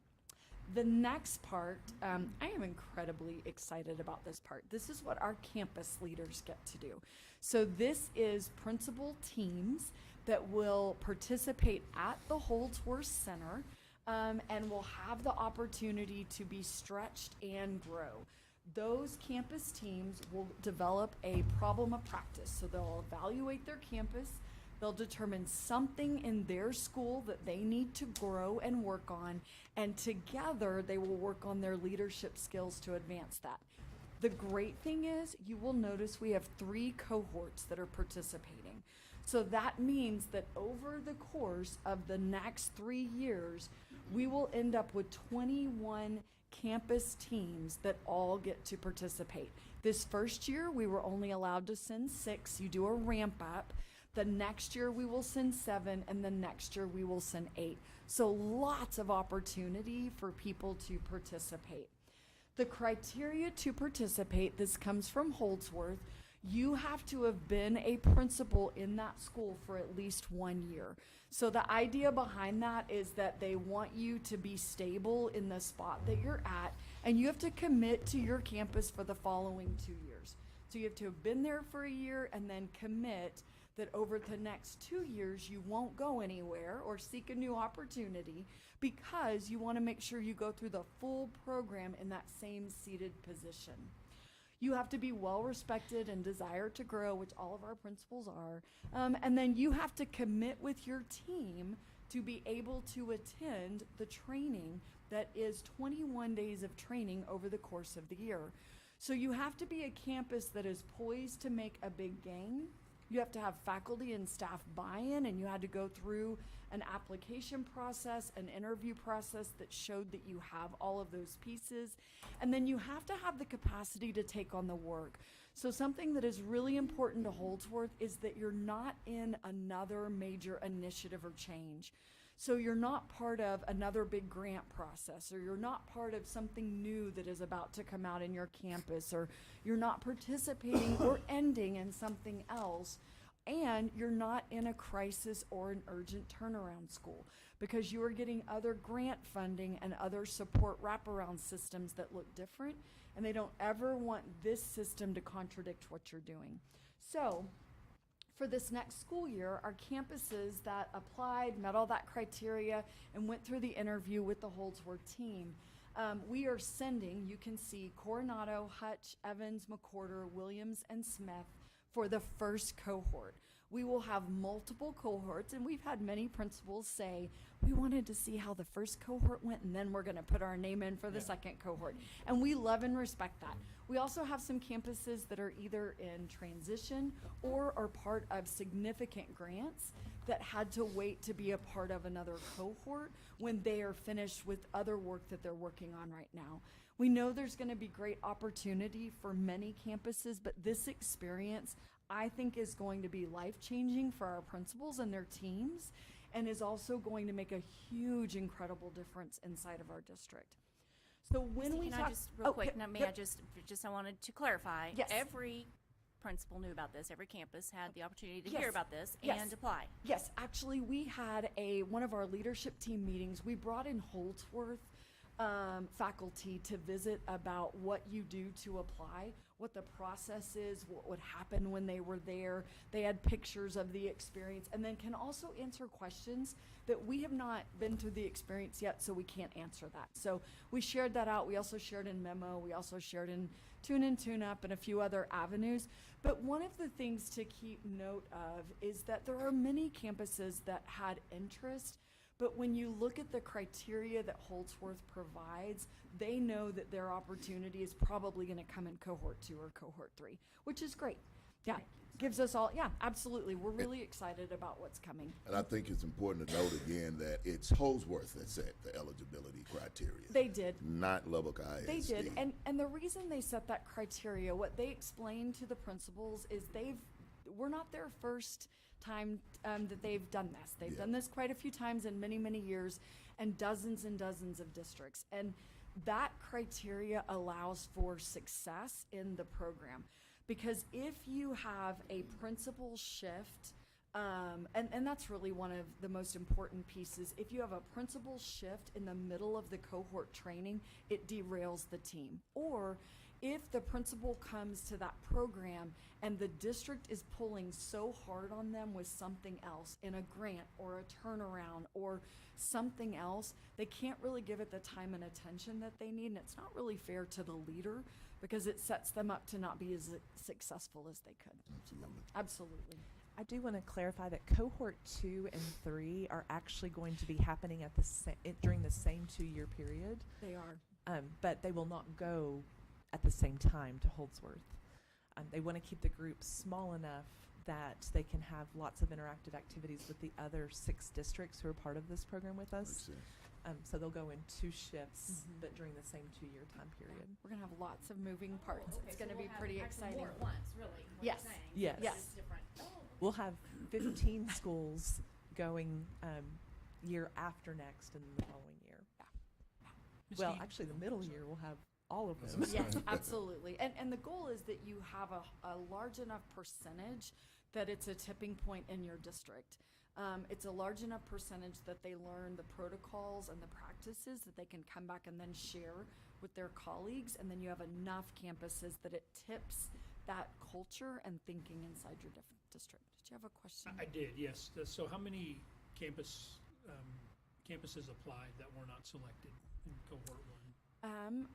The next part, I am incredibly excited about this part. This is what our campus leaders get to do. So this is principal teams that will participate at the Holdsworth Center and will have the opportunity to be stretched and grow. Those campus teams will develop a problem of practice. So they'll evaluate their campus. They'll determine something in their school that they need to grow and work on, and together they will work on their leadership skills to advance that. The great thing is, you will notice we have 3 cohorts that are participating. So that means that over the course of the next 3 years, we will end up with 21 campus teams that all get to participate. This first year, we were only allowed to send 6. You do a ramp up. The next year we will send 7, and the next year we will send 8. So lots of opportunity for people to participate. The criteria to participate, this comes from Holdsworth, you have to have been a principal in that school for at least 1 year. So the idea behind that is that they want you to be stable in the spot that you're at, and you have to commit to your campus for the following 2 years. So you have to have been there for a year and then commit that over the next 2 years you won't go anywhere or seek a new opportunity, because you want to make sure you go through the full program in that same seated position. You have to be well respected and desire to grow, which all of our principals are. And then you have to commit with your team to be able to attend the training that is 21 days of training over the course of the year. So you have to be a campus that is poised to make a big gain. You have to have faculty and staff buy-in, and you had to go through an application process, an interview process that showed that you have all of those pieces. And then you have to have the capacity to take on the work. So something that is really important to Holdsworth is that you're not in another major initiative or change. So you're not part of another big grant process, or you're not part of something new that is about to come out in your campus, or you're not participating or ending in something else, and you're not in a crisis or an urgent turnaround school, because you are getting other grant funding and other support wraparound systems that look different, and they don't ever want this system to contradict what you're doing. So for this next school year, our campuses that applied, met all that criteria, and went through the interview with the Holdsworth team, we are sending, you can see, Coronado, Hutch, Evans, McWhorter, Williams, and Smith for the first cohort. We will have multiple cohorts, and we've had many principals say, we wanted to see how the first cohort went, and then we're going to put our name in for the second cohort. And we love and respect that. We also have some campuses that are either in transition or are part of significant grants that had to wait to be a part of another cohort when they are finished with other work that they're working on right now. We know there's going to be great opportunity for many campuses, but this experience, I think, is going to be life-changing for our principals and their teams, and is also going to make a huge, incredible difference inside of our district. So when Misty, we can talk, I just real quick? yep, Now, may yep. I just I wanted to clarify. Yes. Every principal knew about this. Every campus had the opportunity to Yes. hear about this Yes. and apply. Yes, actually, we had one of our leadership team meetings. We brought in Holdsworth faculty to visit about what you do to apply, what the process is, what would happen when they were there. They had pictures of the experience, and then can also answer questions that we have not been through the experience yet, so we can't answer that. So we shared that out. We also shared in memo. We also shared in Tune In, Tune Up, and a few other avenues. But one of the things to keep note of is that there are many campuses that had interest, but when you look at the criteria that Holdsworth provides, they know that their opportunity is probably going to come in cohort 2 or cohort 3, which is great. Yeah, gives us all, yeah, absolutely. We're really excited about what's coming. And I think it's important to note again that it's Holdsworth that set the eligibility criteria. They did. Not Lubbock ISD. They did, and the reason they set that criteria, what they explained to the principals is we're not their first time that they've done this. They've done this quite a few times in many, many years, and dozens of districts. And that criteria allows for success in the program. Because if you have a principal shift, and that's really one of the most important pieces, if you have a principal shift in the middle of the cohort training, it derails the team. Or if the principal comes to that program and the district is pulling so hard on them with something else, in a grant or a turnaround or something else, they can't really give it the time and attention that they need, and it's not really fair to the leader, because it sets them up to not be as successful as they could. Absolutely. I do want to clarify that cohort 2 and 3 are actually going to be happening at during the same 2-year period. They are. But they will not go at the same time to Holdsworth. They want to keep the group small enough that they can have lots of interactive activities with the other 6 districts who are part of this program with us. So they'll go in 2 shifts, but during the same 2-year time period. We're going to have lots of moving parts. It's going to be pretty exciting. More at once, really. what Yes. you're saying. Yes. It's Yes. different. We'll have 15 schools going year after next and the following year. Well, Misty, actually, the middle year we'll have all of them. Yes, absolutely. And the goal is that you have a large enough percentage that it's a tipping point in your district. It's a large enough percentage that they learn the protocols and the practices that they can come back and then share with their colleagues. And then you have enough campuses that it tips that culture and thinking inside your district. Did you have a question? I did, yes. So how many campuses applied that were not selected in cohort 1?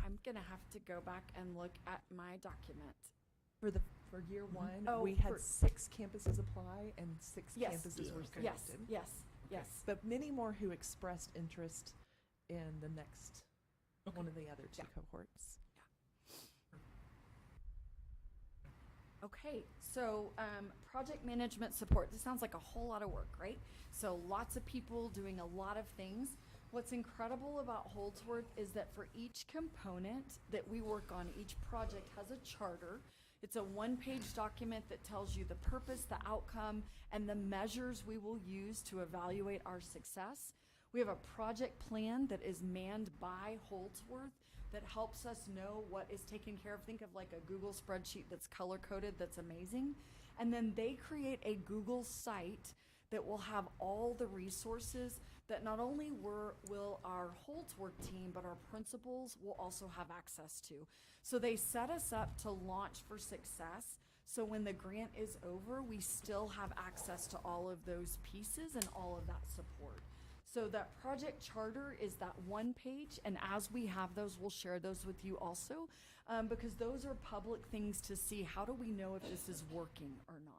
I'm gonna have to go back and look at my document. For year one, Oh, we had for- 6 campuses apply and 6 Yes. campuses were Yes, selected. yes. But many more who expressed interest in the next, one of the other 2 cohorts. Okay, so project management support. This sounds like a whole lot of work, right? So lots of people doing a lot of things. What's incredible about Holdsworth is that for each component that we work on, each project has a charter. It's a 1-page document that tells you the purpose, the outcome, and the measures we will use to evaluate our success. We have a project plan that is manned by Holdsworth that helps us know what is taken care of. Think of like a Google spreadsheet that's color-coded, that's amazing. And then they create a Google site that will have all the resources that not only will our Holdsworth team, but our principals will also have access to. So they set us up to launch for success. So when the grant is over, we still have access to all of those pieces and all of that support. So that project charter is that 1 page, and as we have those, we'll share those with you also, because those are public things to see. How do we know if this is working or not?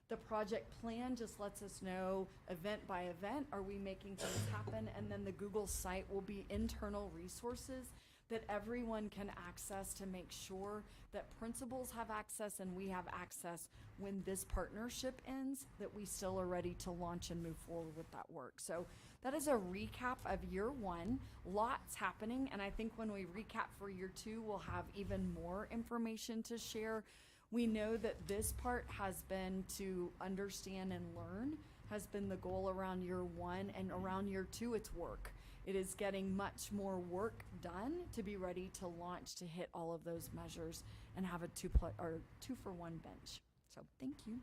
The project plan just lets us know event by event, are we making things happen? And then the Google site will be internal resources that everyone can access to make sure that principals have access and we have access when this partnership ends, that we still are ready to launch and move forward with that work. So that is a recap of year 1. Lots happening, and I think when we recap for year 2, we'll have even more information to share. We know that this part has been to understand and learn, has been the goal around year 1, and around year 2, it's work. It is getting much more work done to be ready to launch, to hit all of those measures and have a 2-for-1 bench. So thank you.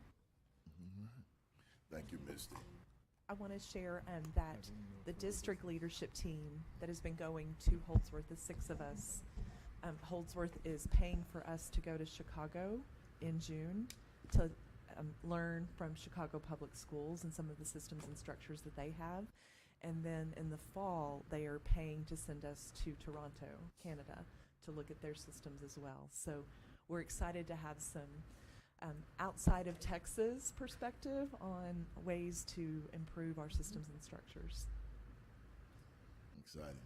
Thank you, Misty. I want to share that the district leadership team that has been going to Holdsworth, the 6 of us, Holdsworth is paying for us to go to Chicago in June to learn from Chicago Public Schools and some of the systems and structures that they have. And then in the fall, they are paying to send us to Toronto, Canada, to look at their systems as well. So we're excited to have some outside of Texas perspective on ways to improve our systems and structures. Exciting.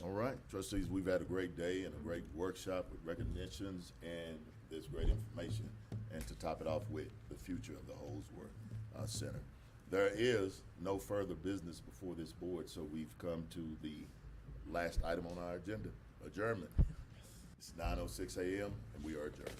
All right, trustees, we've had a great day and a great workshop with recognitions and this great information. And to top it off with the future of the Holdsworth Center. There is no further business before this board, so we've come to the last item on our agenda, adjournment. It's 9:06 a.m. and we are adjourned.